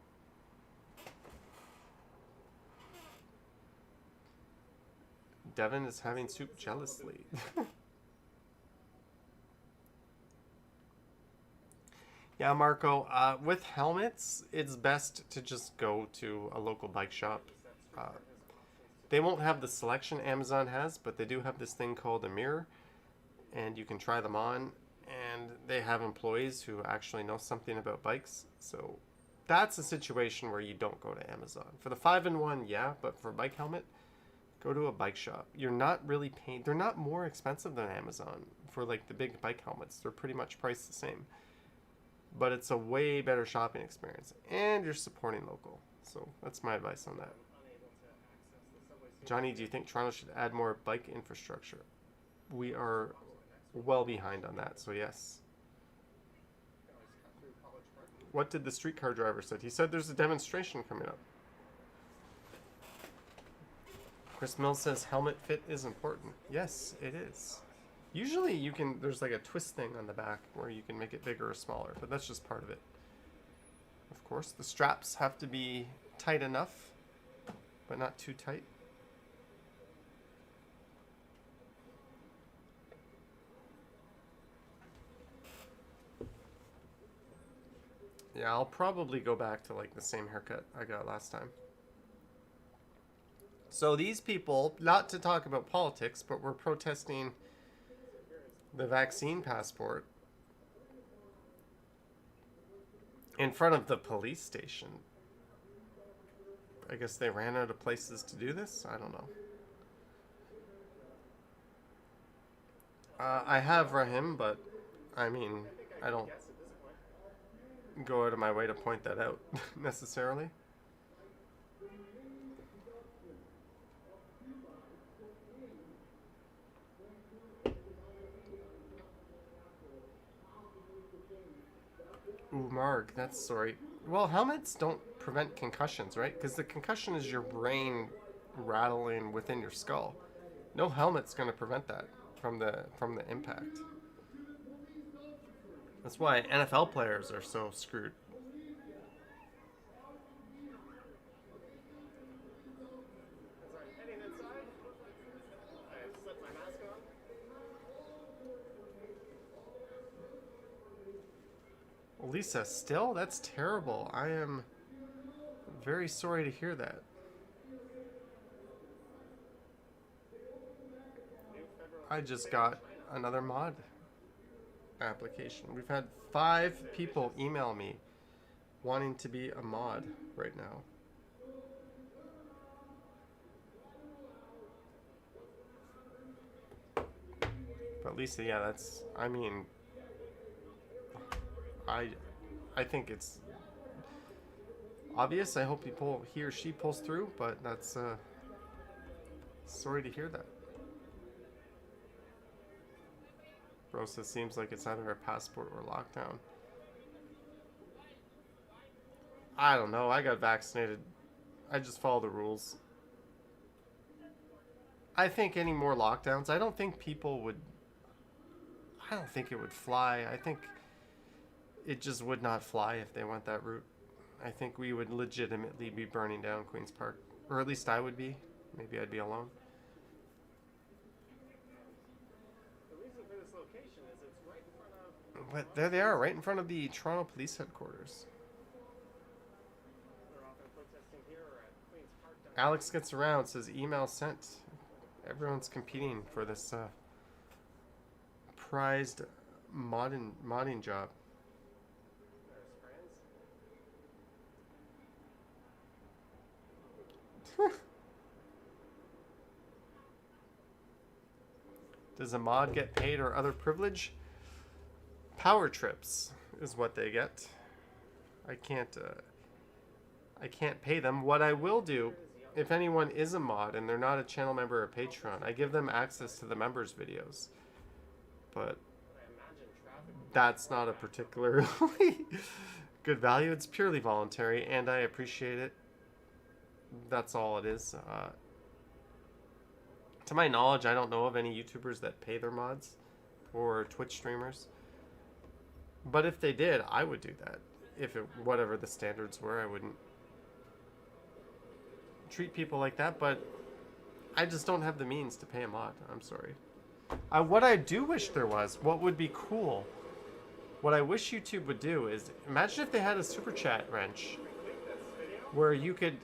Devin is having soup jealously. Yeah, Marco, with helmets, it's best to just go to a local bike shop. They won't have the selection Amazon has, but they do have this thing called a mirror, and you can try them on, and they have employees who actually know something about bikes, so that's a situation where you don't go to Amazon. For the 5-in-1, yeah, but for a bike helmet, go to a bike shop. You're not really paying... They're not more expensive than Amazon for, like, the big bike helmets. They're pretty much priced the same. but it's a way better shopping experience, and you're supporting local. So that's my advice on that. Johnny, do you think Toronto should add more bike infrastructure? We are well behind on that, so yes. What did the streetcar driver say? He said there's a demonstration coming up. Chris Mills says helmet fit is important. Yes, it is. Usually you can, there's like a twist thing on the back where you can make it bigger or smaller, but that's just part of it. Of course, the straps have to be tight enough, but not too tight. Yeah, I'll probably go back to like the same haircut I got last time. So these people, not to talk about politics, but we're protesting the vaccine passport in front of the police station. I guess they ran out of places to do this? I don't know. I have Rahim, but I mean, I don't go out of my way to point that out necessarily. Ooh, Marg, that's sorry. Well, helmets don't prevent concussions, right? Because the concussion is your brain rattling within your skull. No helmet's going to prevent that from the impact. That's why NFL players are so screwed. As I'm heading inside, I slipped my mask on. Lisa, still? That's terrible. I am very sorry to hear that. I just got another mod application. We've had 5 people email me wanting to be a mod right now. But Lisa, yeah, that's, I mean, I think it's obvious. I hope he or she pulls through, but that's sorry to hear that. Rosa, seems like it's either a passport or lockdown. I don't know. I got vaccinated. I just follow the rules. I think any more lockdowns, I don't think it would fly. I think it just would not fly if they went that route. I think we would legitimately be burning down Queen's Park. Or at least I would be. Maybe I'd be alone. The reason for this location is it's right in front of... But there they are, right in front of the Toronto Police Headquarters. They're often protesting here or at Queen's Park. Alex gets around, says email sent. Everyone's competing for this prized modding job. There's friends. Does a mod get paid or other privilege? Power trips is what they get. I can't pay them. What I will do, if anyone is a mod and they're not a channel member or Patreon, I give them access to the members' videos. But that's not a particularly good value. It's purely voluntary, and I appreciate it. That's all it is. To my knowledge, I don't know of any YouTubers that pay their mods or Twitch streamers. But if they did, I would do that. Whatever the standards were, I wouldn't treat people like that, but I just don't have the means to pay a mod. I'm sorry. What I do wish there was, what would be cool, what I wish YouTube would do is, imagine if they had a super chat wrench where you could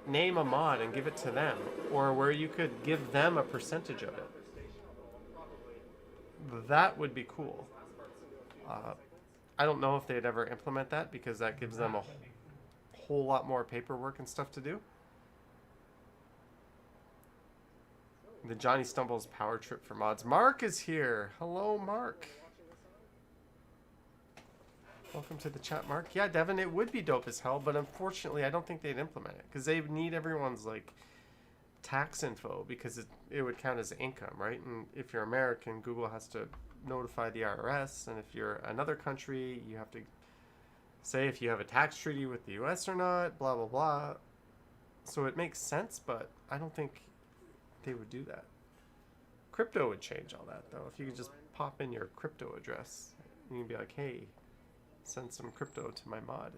name a mod and give it to them, or where you could give them a percentage of it. That would be cool. I don't know if they'd ever implement that because that gives them a whole lot more paperwork and stuff to do. The Johnny Stumbles power trip for mods. Mark is here. Hello, Mark. Welcome to the chat, Mark. Yeah, Devin, it would be dope as hell, but unfortunately, I don't think they'd implement it because they would need everyone's like tax info because it would count as income, right? And if you're American, Google has to notify the IRS, and if you're another country, you have to say if you have a tax treaty with the US or not, blah blah blah. So it makes sense, but I don't think they would do that. Crypto would change all that though. If you could just pop in your crypto address, you can be like, hey, send some crypto to my mod.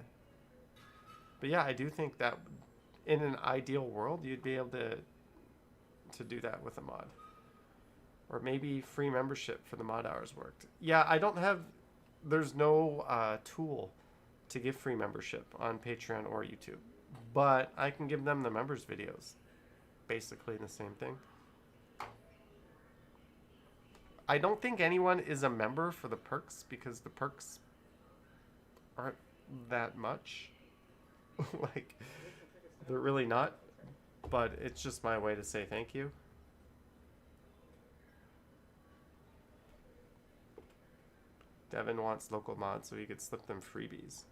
But yeah, I do think that in an ideal world, you'd be able to do that with a mod. Or maybe free membership for the mod hours worked. Yeah, I don't have, there's no tool to give free membership on Patreon or YouTube. But I can give them the members videos. Basically the same thing. I don't think anyone is a member for the perks because the perks aren't that much. Like, they're really not. But it's just my way to say thank you. Devin wants local mods so he could slip them freebies.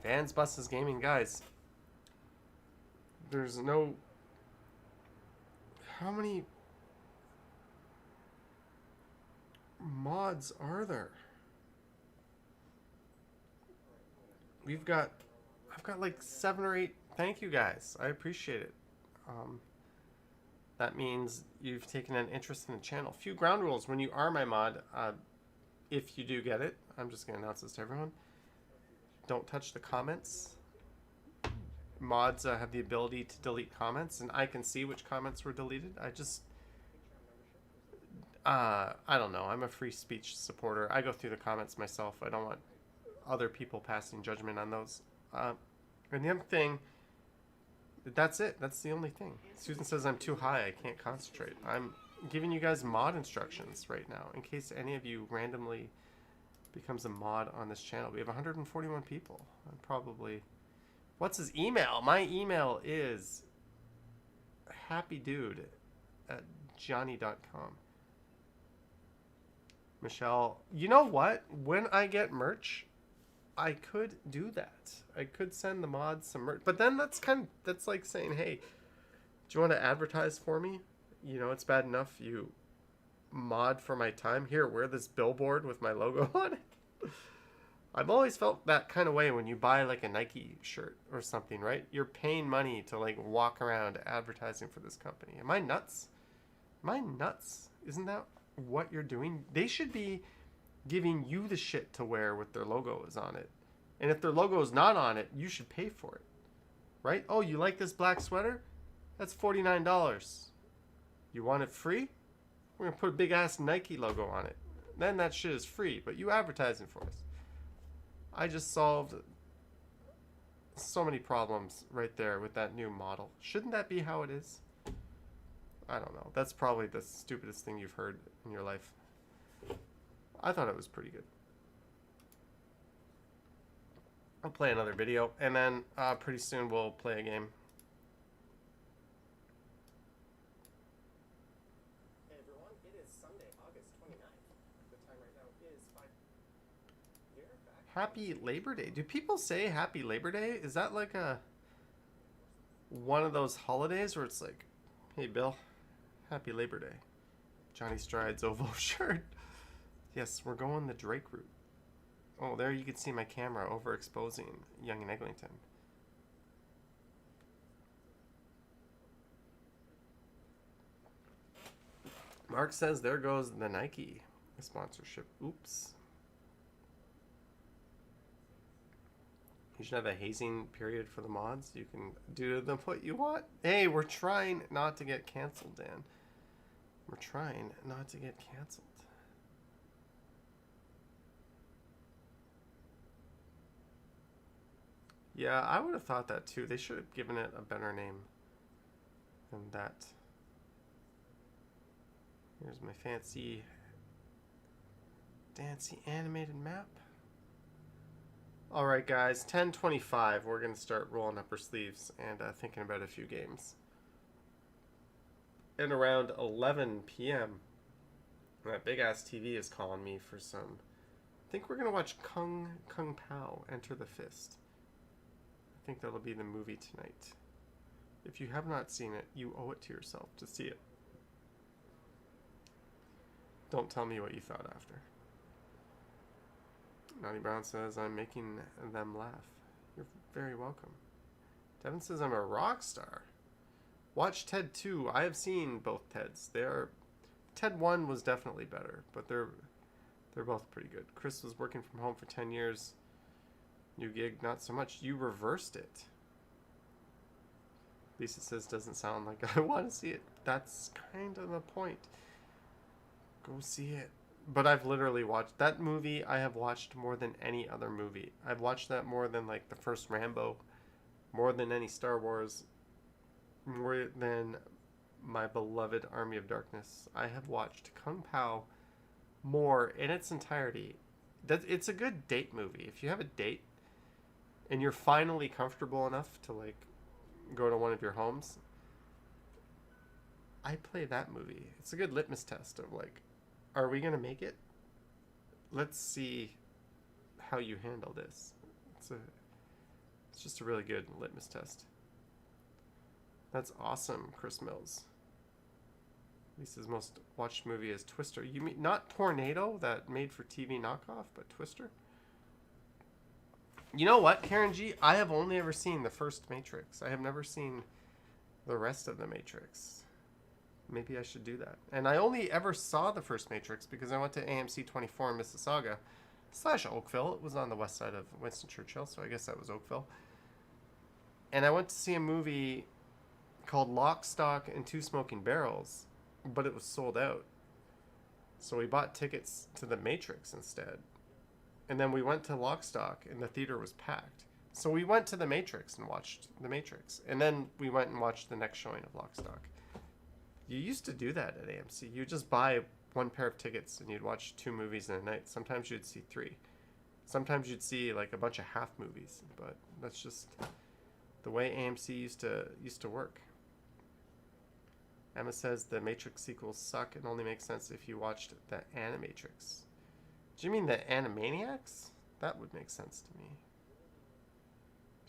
Vans Buses Gaming, guys. There's no... How many mods are there? I've got like 7 or 8. Thank you guys. I appreciate it. That means you've taken an interest in the channel. Few ground rules when you are my mod. If you do get it, I'm just going to announce this to everyone. Don't touch the comments. Mods have the ability to delete comments, and I can see which comments were deleted. I don't know. I'm a free speech supporter. I go through the comments myself. I don't want other people passing judgment on those. And the other thing, that's it. That's the only thing. Susan says I'm too high. I can't concentrate. I'm giving you guys mod instructions right now in case any of you randomly becomes a mod on this channel. We have 141 people. I'm probably... What's his email? My email is happydude@johnny.com. Michelle, you know what? When I get merch, I could do that. I could send the mods some merch. But then that's like saying, hey, do you want to advertise for me? You know, it's bad enough you mod for my time. Here, wear this billboard with my logo on it. I've always felt that kind of way when you buy like a Nike shirt or something, right? You're paying money to like walk around advertising for this company. Am I nuts? Am I nuts? Isn't that what you're doing? They should be giving you the shit to wear with their logo is on it. And if their logo is not on it, you should pay for it. Right? Oh, you like this black sweater? That's $49. You want it free? We're going to put a big ass Nike logo on it. Then that shit is free, but you advertising for us. I just solved so many problems right there with that new model. Shouldn't that be how it is? I don't know. That's probably the stupidest thing you've heard in your life. I thought it was pretty good. I'll play another video, and then pretty soon we'll play a game. Hey everyone, it is Sunday, August 29th. The time right now is 5. Happy Labor Day. Do people say Happy Labor Day? Is that like one of those holidays where it's like, hey Bill, Happy Labor Day. Johnny Strides Ovo shirt. Yes, we're going the Drake route. Oh, there you can see my camera overexposing Young and Eglinton. Mark says there goes the Nike sponsorship. Oops. You should have a hazing period for the mods. You can do to them what you want. Hey, we're trying not to get canceled, Dan. We're trying not to get canceled. Yeah, I would have thought that too. They should have given it a better name than that. Here's my fancy, dancy animated map. Alright guys, 10:25. We're going to start rolling up our sleeves and thinking about a few games. And around 11 p.m., That big ass TV is calling me for some. I think we're gonna watch Kung Pao Enter the Fist. I think that'll be the movie tonight. If you have not seen it, you owe it to yourself to see it. Don't tell me what you thought after. Naughty Brown says, I'm making them laugh. You're very welcome. Devin says, I'm a rock star. Watch Ted 2. I have seen both Teds. Ted 1 was definitely better, but they're both pretty good. Chris was working from home for 10 years. New gig, not so much. You reversed it. Lisa says, doesn't sound like I want to see it. That's kind of the point. Go see it. But I've literally watched that movie. I have watched more than any other movie. I've watched that more than like the first Rambo, more than any Star Wars, more than my beloved Army of Darkness. I have watched Kung Pao more in its entirety. It's a good date movie. If you have a date and you're finally comfortable enough to like go to one of your homes, I play that movie. It's a good litmus test of like, are we gonna make it? Let's see how you handle this. It's just a really good litmus test. That's awesome, Chris Mills. Lisa's most watched movie is Twister. You mean not Tornado, that made for TV knockoff, but Twister? You know what, Karen G? I have only ever seen the first Matrix. I have never seen the rest of the Matrix. Maybe I should do that. And I only ever saw the first Matrix because I went to AMC 24 in Mississauga / Oakville. It was on the west side of Winston Churchill, so I guess that was Oakville. And I went to see a movie called Lock, Stock, and Two Smoking Barrels, but it was sold out. So we bought tickets to the Matrix instead. And then we went to Lock, Stock, and the theater was packed. So we went to the Matrix and watched the Matrix. And then we went and watched the next showing of Lock, Stock. You used to do that at AMC. You just buy one pair of tickets and you'd watch 2 movies in a night. Sometimes you'd see 3. Sometimes you'd see like a bunch of half movies. But that's just the way AMC used to work. Emma says the Matrix sequels suck and only makes sense if you watched the Animatrix. Do you mean the Animaniacs? That would make sense to me.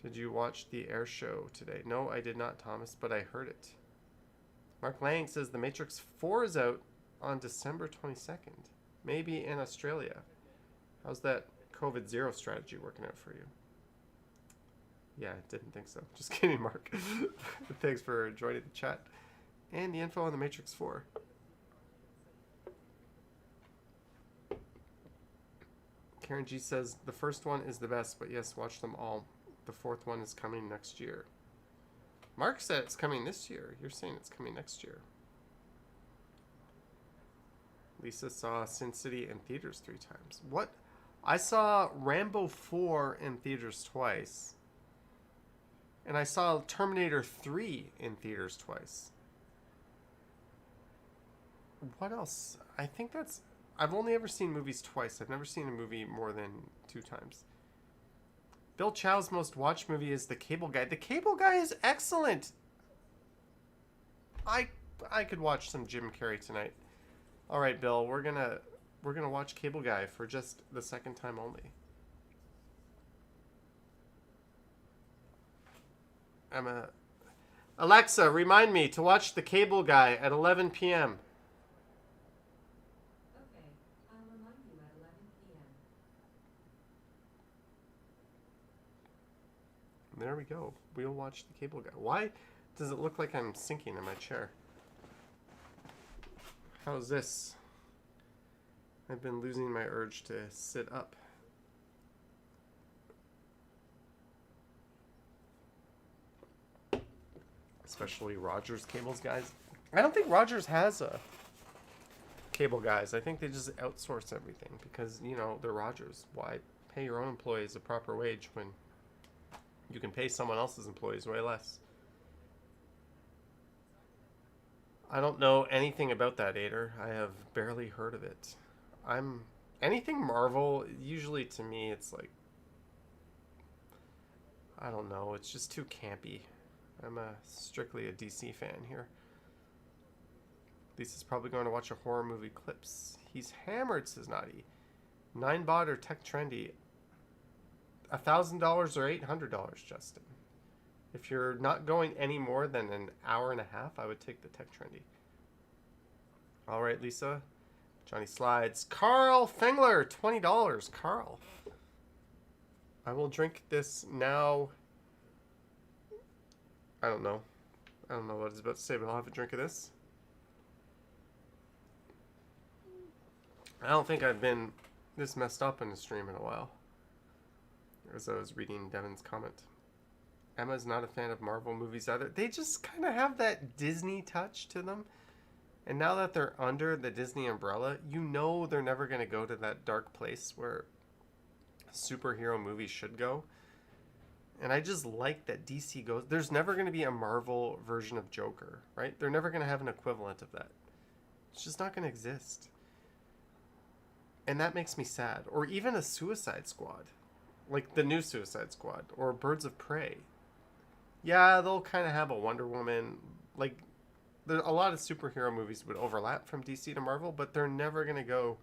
Did you watch the Air Show today? No, I did not, Thomas, but I heard it. Mark Lang says The Matrix 4 is out on December 22nd. Maybe in Australia. How's that COVID zero strategy working out for you? Yeah, didn't think so. Just kidding, Mark. Thanks for joining the chat. And the info on The Matrix 4. Karen G says the first one is the best, but yes, watch them all. The 4th one is coming next year. Mark said it's coming this year. You're saying it's coming next year. Lisa saw Sin City in theaters 3 times. What? I saw Rambo 4 in theaters twice. And I saw Terminator 3 in theaters twice. What else? I think that's... I've only ever seen movies twice. I've never seen a movie more than 2 times. Bill Chow's most watched movie is The Cable Guy. The Cable Guy is excellent. I could watch some Jim Carrey tonight. All right, Bill, we're gonna watch Cable Guy for just the 2nd time only. Alexa, remind me to watch The Cable Guy at 11 p.m. Okay, I'll remind you at 11 p.m. There we go. We'll watch The Cable Guy. Why does it look like I'm sinking in my chair? How's this? I've been losing my urge to sit up. Especially Rogers Cables Guys. I don't think Rogers has a Cable Guys. I think they just outsource everything because, you know, they're Rogers. Why pay your own employees a proper wage when you can pay someone else's employees way less? I don't know anything about that, Ader. I have barely heard of it. Anything Marvel, usually to me it's like, I don't know, it's just too campy. I'm strictly a DC fan here. Lisa's probably going to watch a horror movie clips. He's hammered, says Naughty. 9bot or TekTrendy? $1,000 or $800, Justin. If you're not going any more than an hour and a half, I would take the TekTrendy. All right, Lisa. Johnny Slides. Carl Fengler, $20. Carl. I will drink this now. I don't know. I don't know what it's about to say, but I'll have a drink of this. I don't think I've been this messed up in a stream in a while. As I was reading Devin's comment. Emma's not a fan of Marvel movies either. They just kind of have that Disney touch to them. And now that they're under the Disney umbrella, you know they're never going to go to that dark place where superhero movies should go. And I just like that DC goes... There's never going to be a Marvel version of Joker, right? They're never going to have an equivalent of that. It's just not going to exist. And that makes me sad. Or even a Suicide Squad. Like the new Suicide Squad. Or Birds of Prey. Yeah, they'll kind of have a Wonder Woman. Like, a lot of superhero movies would overlap from DC to Marvel, but they're never going to go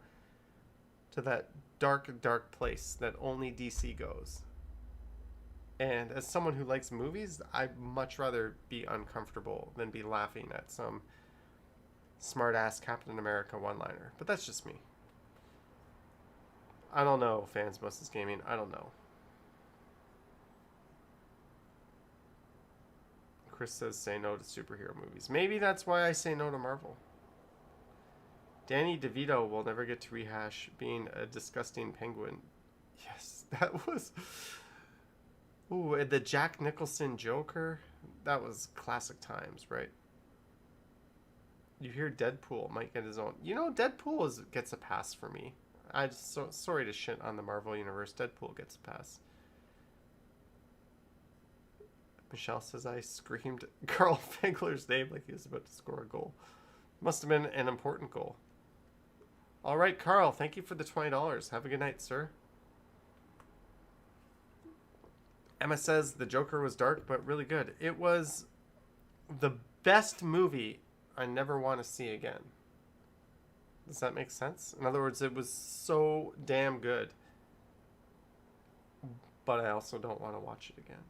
to that dark, dark place that only DC goes. And as someone who likes movies, I'd much rather be uncomfortable than be laughing at some smart-ass Captain America one-liner. But that's just me. I don't know, fans Moses Gaming. I don't know. Chris says say no to superhero movies. Maybe that's why I say no to Marvel. Danny DeVito will never get to rehash being a disgusting penguin. Yes, that was... Ooh, the Jack Nicholson Joker. That was classic times, right? You hear Deadpool might get his own. You know, Deadpool gets a pass for me. I just sorry to shit on the Marvel Universe. Deadpool gets a pass. Michelle says I screamed Carl Fengler's name like he was about to score a goal. Must have been an important goal. All right, Carl, thank you for the $20. Have a good night, sir. Emma says the Joker was dark but really good. It was the best movie I never want to see again. Does that make sense? In other words, it was so damn good. But I also don't want to watch it again.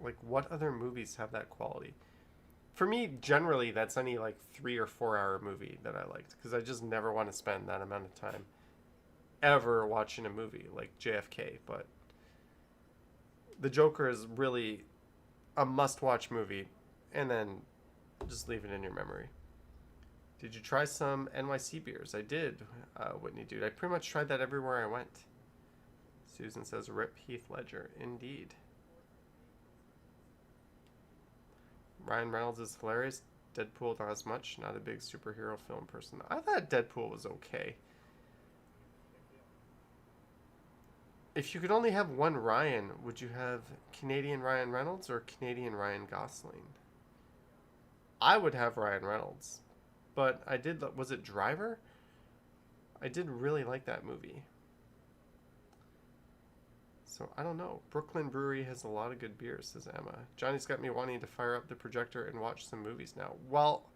Like, what other movies have that quality? For me, generally, that's any, like, 3 or 4 hour movie that I liked. Because I just never want to spend that amount of time ever watching a movie like JFK. But The Joker is really a must-watch movie. And then just leave it in your memory. Did you try some NYC beers? I did, Whitney Dude. I pretty much tried that everywhere I went. Susan says, rip Heath Ledger. Indeed. Ryan Reynolds is hilarious. Deadpool not as much. Not a big superhero film person. I thought Deadpool was okay. If you could only have one Ryan, would you have Canadian Ryan Reynolds or Canadian Ryan Gosling? I would have Ryan Reynolds. But I did... Was it Driver? I did really like that movie. So, I don't know. Brooklyn Brewery has a lot of good beers, says Emma. Johnny's got me wanting to fire up the projector and watch some movies now. Well,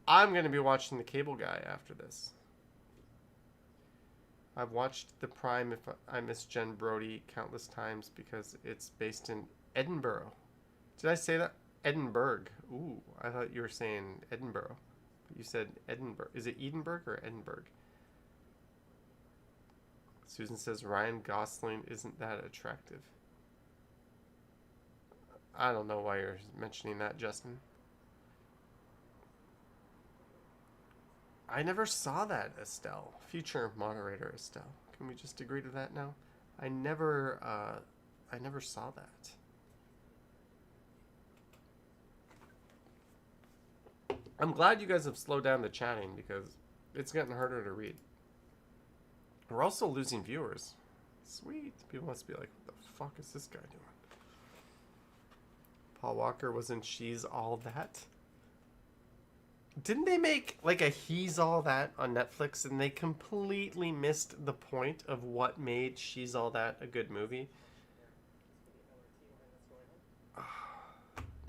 I'm going to be watching The Cable Guy after this. I've watched The Prime If I Miss Jen Brody countless times because it's based in Edinburgh. Did I say that? Edinburgh. Ooh, I thought you were saying Edinburgh. But you said Edinburgh. Is it Edinburgh or Edinburgh? Susan says Ryan Gosling isn't that attractive. I don't know why you're mentioning that, Justin. I never saw that, Estelle. Future moderator Estelle. Can we just agree to that now? I never saw that. I'm glad you guys have slowed down the chatting because it's getting harder to read. We're also losing viewers. Sweet. People must be like, what the fuck is this guy doing? Paul Walker was in She's All That. Didn't they make like a He's All That on Netflix and they completely missed the point of what made She's All That a good movie?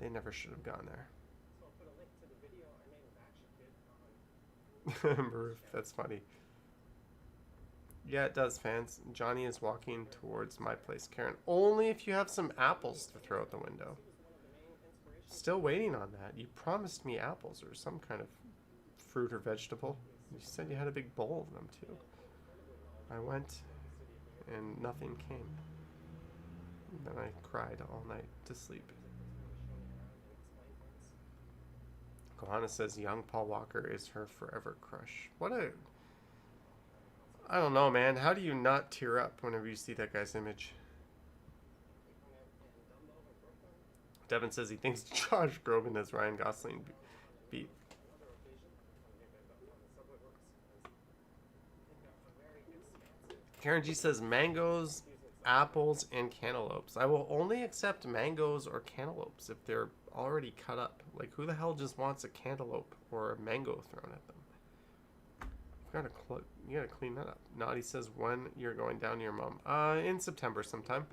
They never should have gone there. So I'll put a link to the video I made with Action Maroof, that's funny. Yeah, it does, fans. Johnny is walking towards my place, Karen. Only if you have some apples to throw out the window. Still waiting on that. You promised me apples or some kind of fruit or vegetable. You said you had a big bowl of them, too. I went, and nothing came. And then I cried all night to sleep. Kohana says young Paul Walker is her forever crush. What a... I don't know, man. How do you not tear up whenever you see that guy's image? Devin says he thinks Josh Groban is Ryan Gosling beat. Karen G says mangoes, apples, and cantaloupes. I will only accept mangoes or cantaloupes if they're already cut up. Like, who the hell just wants a cantaloupe or a mango thrown at them? You gotta clean that up. Naughty says when you're going down to your mom. In September sometime.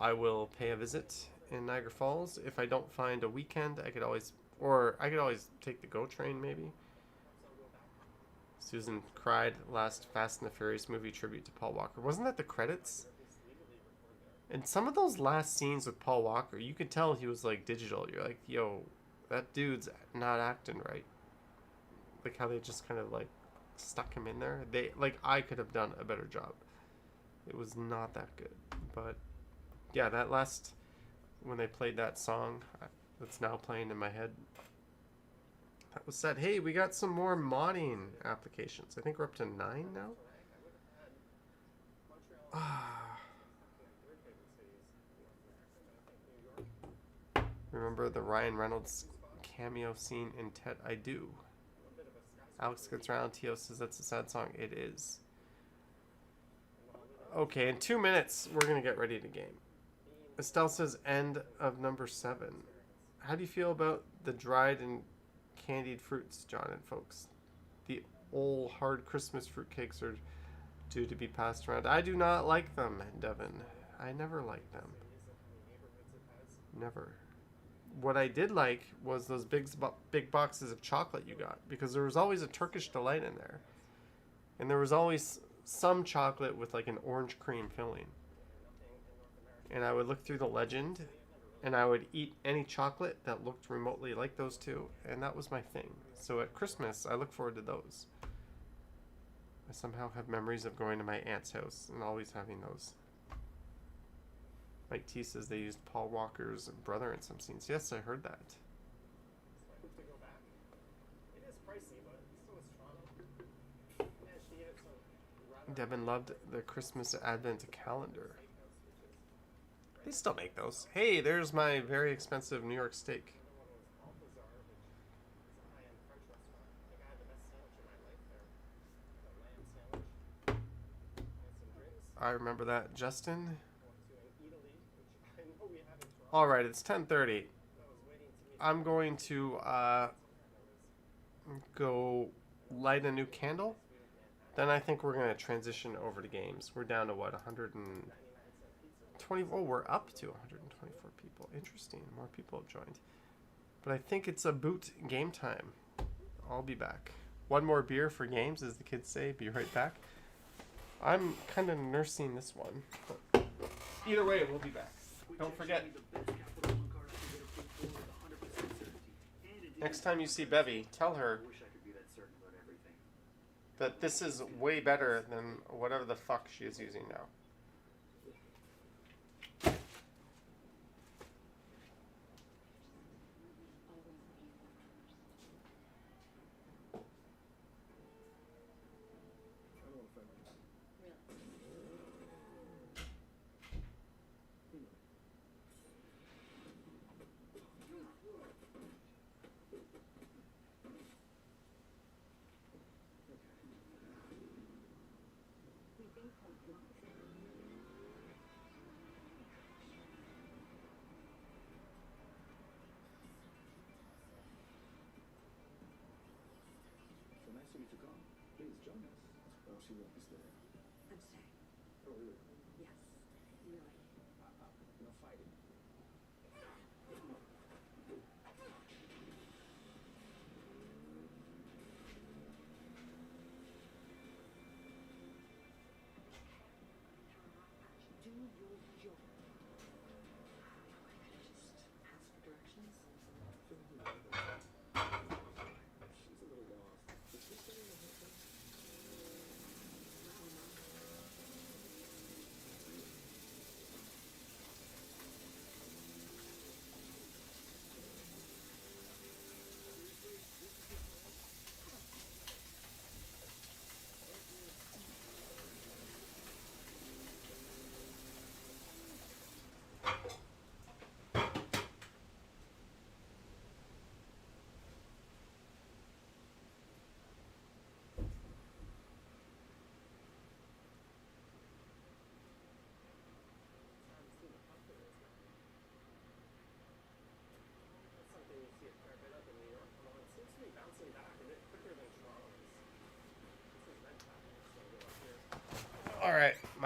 I will pay a visit in Niagara Falls. If I don't find a weekend, I could always take the GO train maybe. Susan cried last Fast and the Furious movie tribute to Paul Walker. Wasn't that the credits? And some of those last scenes with Paul Walker, you could tell he was like digital. You're like, yo, that dude's not acting right. Like how they just kind of like stuck him in there. I could have done a better job. It was not that good. But yeah, that last, when they played that song that's now playing in my head, that was sad. Hey, we got some more modding applications. I think we're up to 9 now. Remember the Ryan Reynolds cameo scene in Ted? I do. Alex gets around. Tio says that's a sad song. It is. Okay, in 2 minutes, we're going to get ready to game. Estelle says end of number 7. How do you feel about the dried and candied fruits, John and folks? The old hard Christmas fruitcakes are due to be passed around. I do not like them, Devin. I never liked them. Never. What I did like was those big boxes of chocolate you got, because there was always a Turkish delight in there. And there was always some chocolate with like an orange cream filling. And I would look through the legend, and I would eat any chocolate that looked remotely like those two, and that was my thing. So at Christmas, I look forward to those. I somehow have memories of going to my aunt's house and always having those. Mike T says they used Paul Walker's brother in some scenes. Yes, I heard that. Devin loved the Christmas Advent calendar. They still make those. Hey, there's my very expensive New York steak. I remember that, Justin. All right, it's 10:30. I'm going to go light a new candle. Then I think we're going to transition over to games. We're down to what, 120? Oh, we're up to 124 people. Interesting. More people have joined. But I think it's a boot game time. I'll be back. One more beer for games, as the kids say. Be right back. I'm kind of nursing this one. But either way, we'll be back. Don't forget. Next time you see Bevy, tell her that this is way better than whatever the fuck she is using now.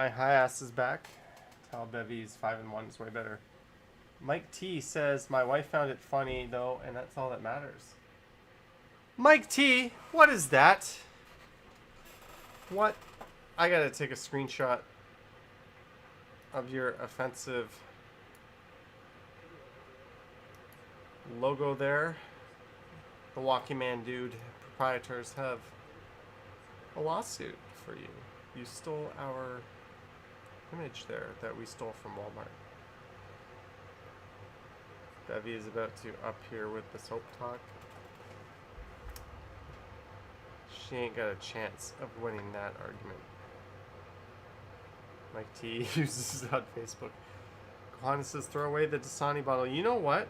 My high ass is back. Tell Bevy's 5-1 is way better. Mike T says, my wife found it funny though, and that's all that matters. Mike T, what is that? What? I gotta take a screenshot of your offensive logo there. The Walking Man Dude proprietors have a lawsuit for you. You stole our image there that we stole from Walmart. Bevy is about to up here with the soap talk. She ain't got a chance of winning that argument. Mike T uses it on Facebook. Kohana says, throw away the Dasani bottle. You know what?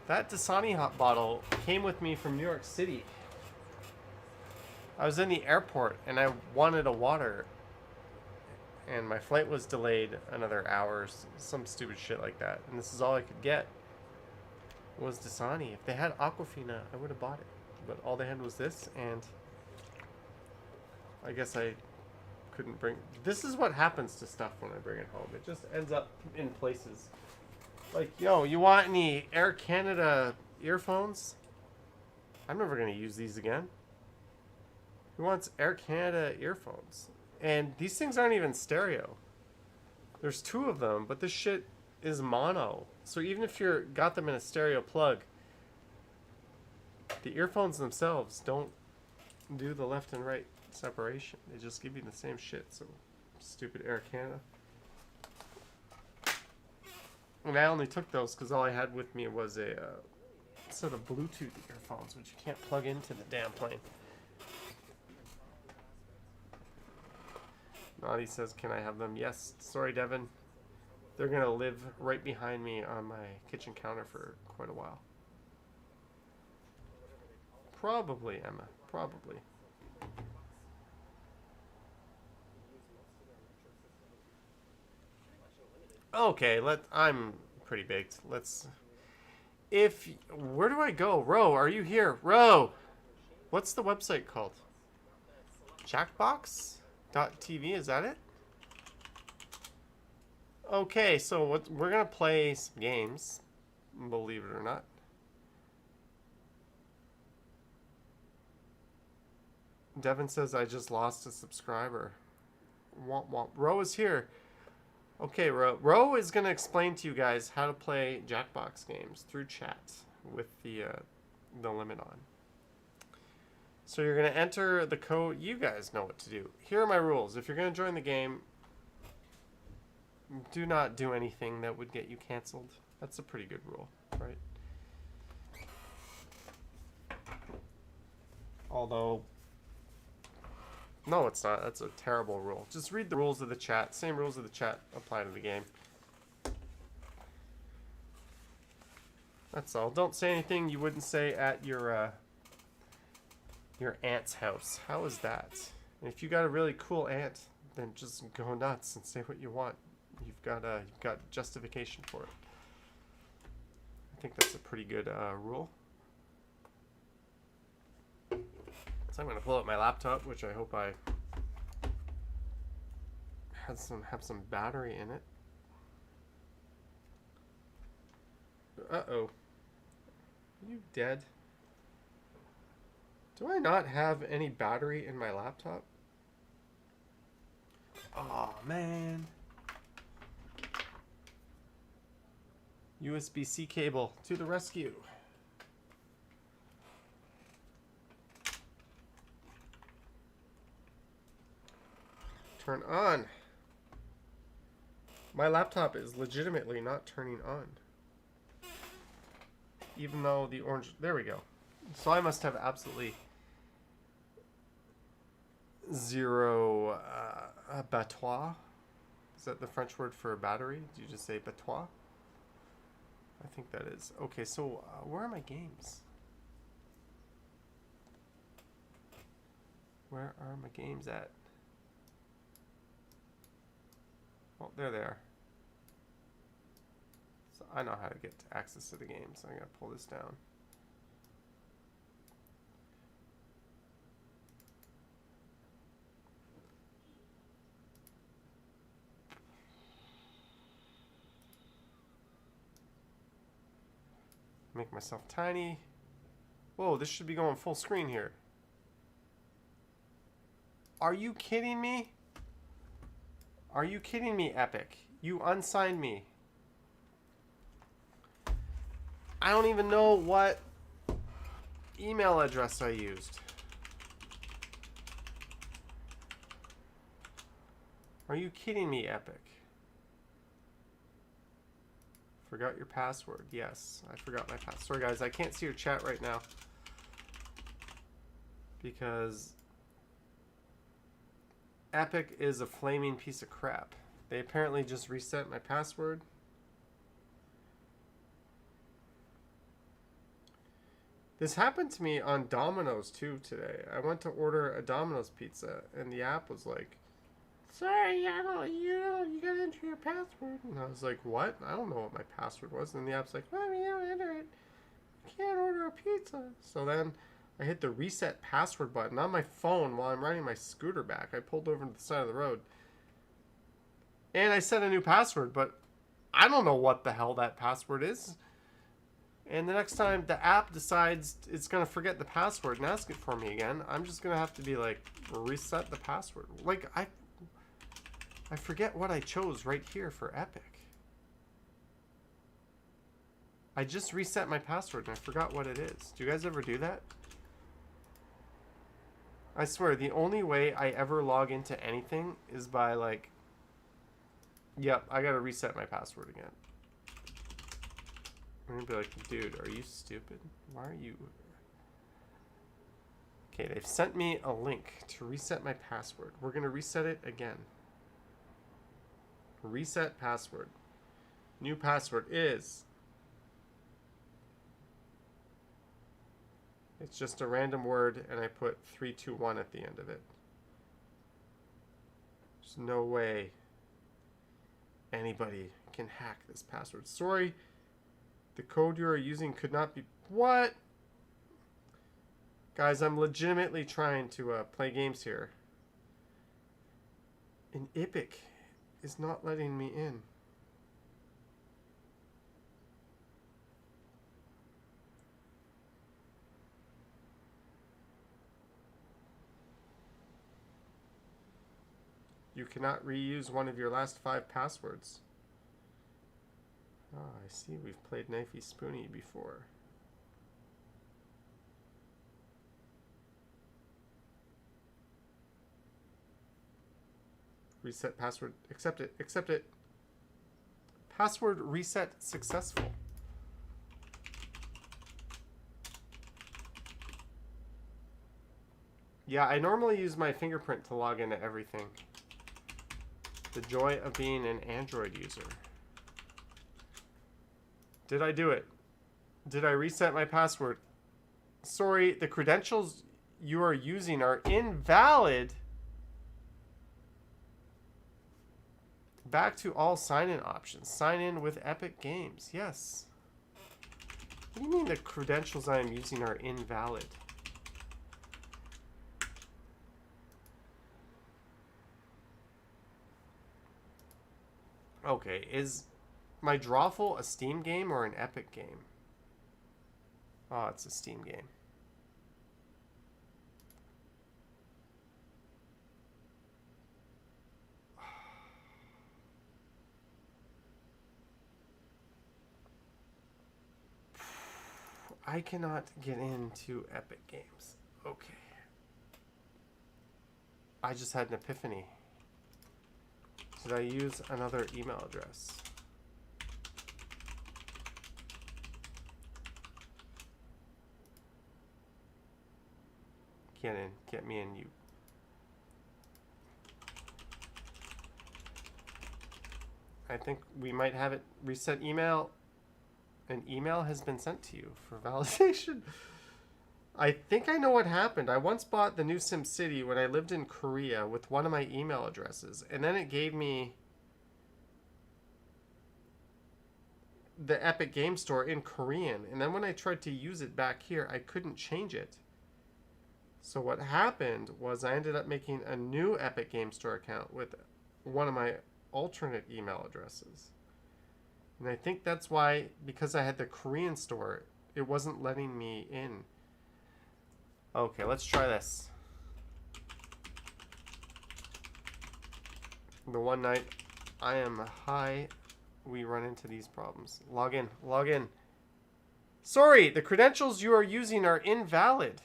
That Dasani hot bottle came with me from New York City. I was in the airport and I wanted a water. And my flight was delayed another hour. Some stupid shit like that. And this is all I could get. Was Dasani. If they had Aquafina, I would have bought it. But all they had was this, and I guess I couldn't bring... This is what happens to stuff when I bring it home. It just ends up in places. Like, yo, you want any Air Canada earphones? I'm never going to use these again. Who wants Air Canada earphones? And these things aren't even stereo. There's 2 of them, but this shit is mono. So even if you're got them in a stereo plug, the earphones themselves don't do the left and right separation. They just give you the same shit. So stupid Air Canada. And I only took those because all I had with me was a set of Bluetooth earphones, which you can't plug into the damn plane. Naughty says, can I have them? Yes. Sorry, Devin. They're going to live right behind me on my kitchen counter for quite a while. Probably, Emma. Probably. Okay, I'm pretty baked. Where do I go? Ro, are you here? Ro! What's the website called? Jackbox.tv, is that it? Okay, so we're gonna play some games, believe it or not. Devin says I just lost a subscriber. Womp womp. Ro is here. Okay, Ro is gonna explain to you guys how to play Jackbox games through chat with the limit on. So you're gonna enter the code. You guys know what to do. Here are my rules. If you're gonna join the game, do not do anything that would get you canceled. That's a pretty good rule, right? Although, no, it's not. That's a terrible rule. Just read the rules of the chat. Same rules of the chat apply to the game. That's all. Don't say anything you wouldn't say at your aunt's house. How is that? And if you got a really cool aunt, then just go nuts and say what you want. You've got justification for it. I think that's a pretty good rule. So I'm gonna pull out my laptop, which I hope I have some battery in it. Uh-oh. Are you dead? Do I not have any battery in my laptop? Oh man. USB-C cable to the rescue. Turn on. My laptop is legitimately not turning on. Even though the orange... There we go. So I must have absolutely zero batterie. Is that the French word for battery? Do you just say batterie? I think that is. Okay, so where are my games? Where are my games at? Oh, there they are. So I know how to get access to the games. So I'm going to pull this down. Make myself tiny. Whoa, this should be going full screen here. Are you kidding me? Are you kidding me, Epic? You unsigned me. I don't even know what email address I used. Are you kidding me, Epic? Forgot your password. Yes, I forgot my password. Sorry, guys, I can't see your chat right now because Epic is a flaming piece of crap. They apparently just reset my password. This happened to me on Domino's too today. I went to order a Domino's pizza and the app was like, sorry, you gotta enter your password. And I was like, what? I don't know what my password was. And the app's like, well, you don't enter it. You can't order a pizza. So then I hit the reset password button on my phone while I'm riding my scooter back. I pulled over to the side of the road. And I set a new password, but I don't know what the hell that password is. And the next time the app decides it's going to forget the password and ask it for me again, I'm just going to have to be like, reset the password. Like, I forget what I chose right here for Epic. I just reset my password and I forgot what it is. Do you guys ever do that? I swear, the only way I ever log into anything is by like, yep, I gotta reset my password again. I'm gonna be like, dude, are you stupid? Why are you... Okay, they've sent me a link to reset my password. We're gonna reset it again. Reset password. New password is... It's just a random word and I put 321 at the end of it. There's no way anybody can hack this password. Sorry, the code you are using could not be... What? Guys, I'm legitimately trying to play games here. And Epic is not letting me in. You cannot reuse one of your last 5 passwords. Ah, I see we've played Knifey Spoony before. Reset password. Accept it. Accept it. Password reset successful. Yeah, I normally use my fingerprint to log into everything. The joy of being an Android user. Did I do it? Did I reset my password? Sorry, the credentials you are using are invalid. Back to all sign-in options. Sign in with Epic Games. Yes. What do you mean the credentials I am using are invalid? Okay, is my Drawful a Steam game or an Epic game? Oh, it's a Steam game. I cannot get into Epic Games. Okay. I just had an epiphany. Did I use another email address? Get in. Get me in, you. I think we might have it reset email. An email has been sent to you for validation. I think I know what happened. I once bought the new SimCity when I lived in Korea with one of my email addresses, and then it gave me the Epic Game Store in Korean, and then when I tried to use it back here, I couldn't change it. So what happened was I ended up making a new Epic Game Store account with one of my alternate email addresses. And I think that's why, because I had the Korean store, It wasn't letting me in. Okay, let's try this. The one night I am high, we run into these problems. Log in. Log in. Sorry, the credentials you are using are invalid.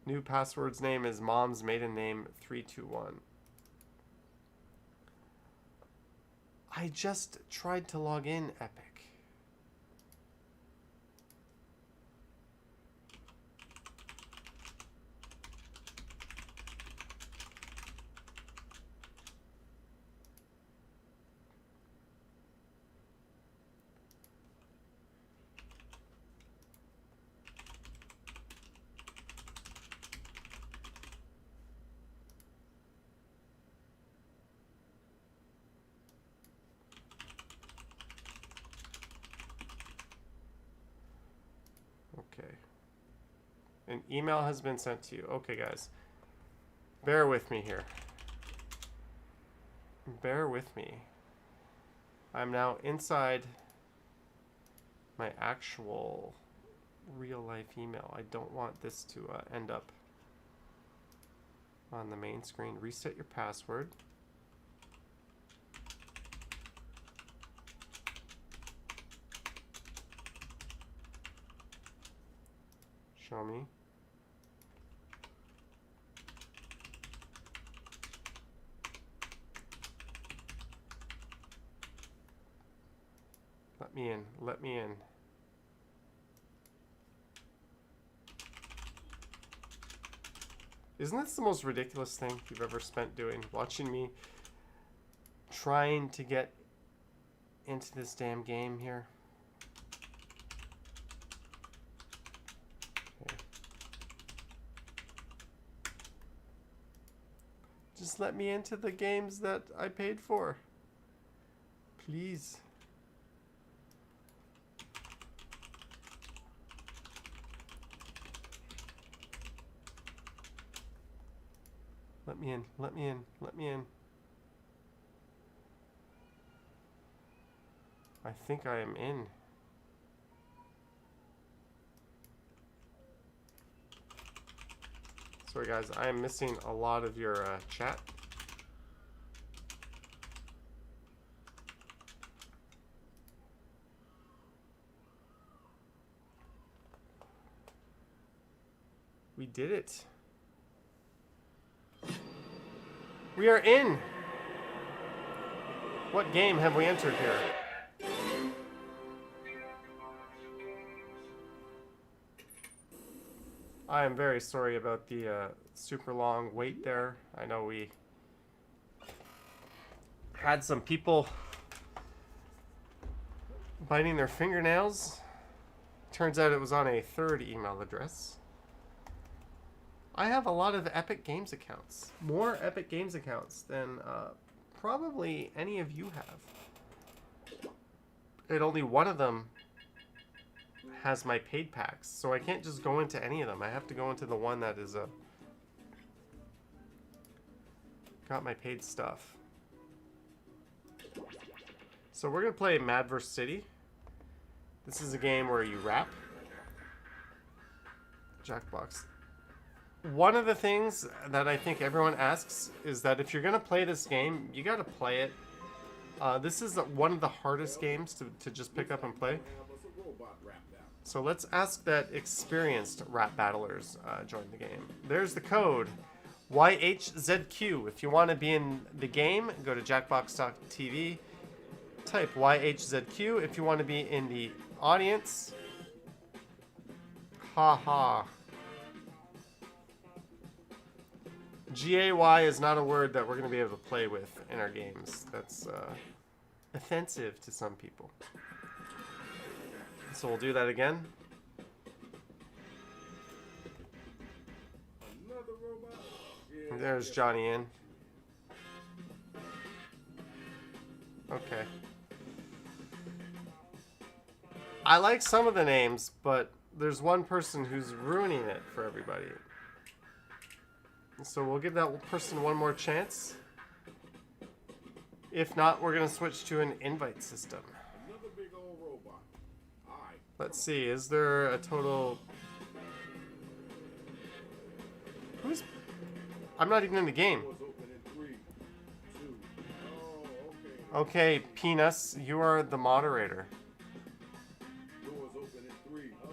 New password's name is mom's maiden name 321. I just tried to log in, Epic. Okay. An email has been sent to you. Okay, guys. Bear with me here. Bear with me. I'm now inside my actual real-life email. I don't want this to end up on the main screen. Reset your password. Show me. Let me in. Let me in. Isn't this the most ridiculous thing you've ever spent doing? Watching me trying to get into this damn game here. Just let me into the games that I paid for. Please. Let me in. Let me in. Let me in. I think I am in. Sorry guys, I am missing a lot of your chat. We did it. We are in. What game have we entered here? I am very sorry about the super long wait there. I know we had some people biting their fingernails. Turns out it was on a third email address. I have a lot of Epic Games accounts. More Epic Games accounts than probably any of you have. And only one of them has my paid packs, so I can't just go into any of them. I have to go into the one that is got my paid stuff. So we're gonna play Mad vs. City. This is a game where you rap. Jackbox. One of the things that I think everyone asks is that if you're gonna play this game, you gotta play it. This is one of the hardest games to just pick up and play. So let's ask that experienced rap battlers join the game. There's the code, YHZQ. If you want to be in the game, go to jackbox.tv, type YHZQ. If you want to be in the audience, haha. GAY is not a word that we're going to be able to play with in our games. That's offensive to some people. So we'll do that again. And there's Johnny in. Okay. I like some of the names, but there's one person who's ruining it for everybody. So we'll give that person one more chance. If not, we're gonna switch to an invite system. Another big old robot. Alright. Let's see, is there a total... Who's... I'm not even in the game. Doors open in 3, 2. Oh, okay. Okay, Penis, you are the moderator. Doors open in 3. Oh,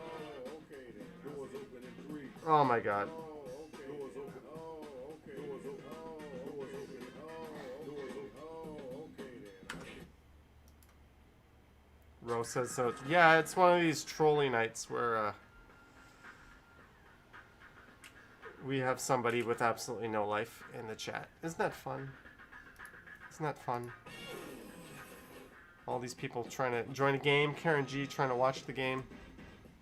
okay then. Doors open in 3. Oh my god. Oh, okay. Doors open. Oh, okay. Doors open. Oh, doors open. Oh, doors open. Oh, okay then. Rose says so. Yeah, it's one of these trolley nights where we have somebody with absolutely no life in the chat. Isn't that fun? Isn't that fun? All these people trying to join a game. Karen G trying to watch the game.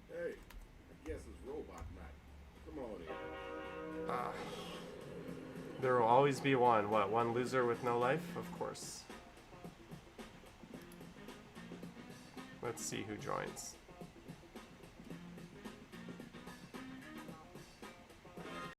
Hey, I guess it's robot night. Come on in. There will always be one. What, one loser with no life? Of course. Let's see who joins.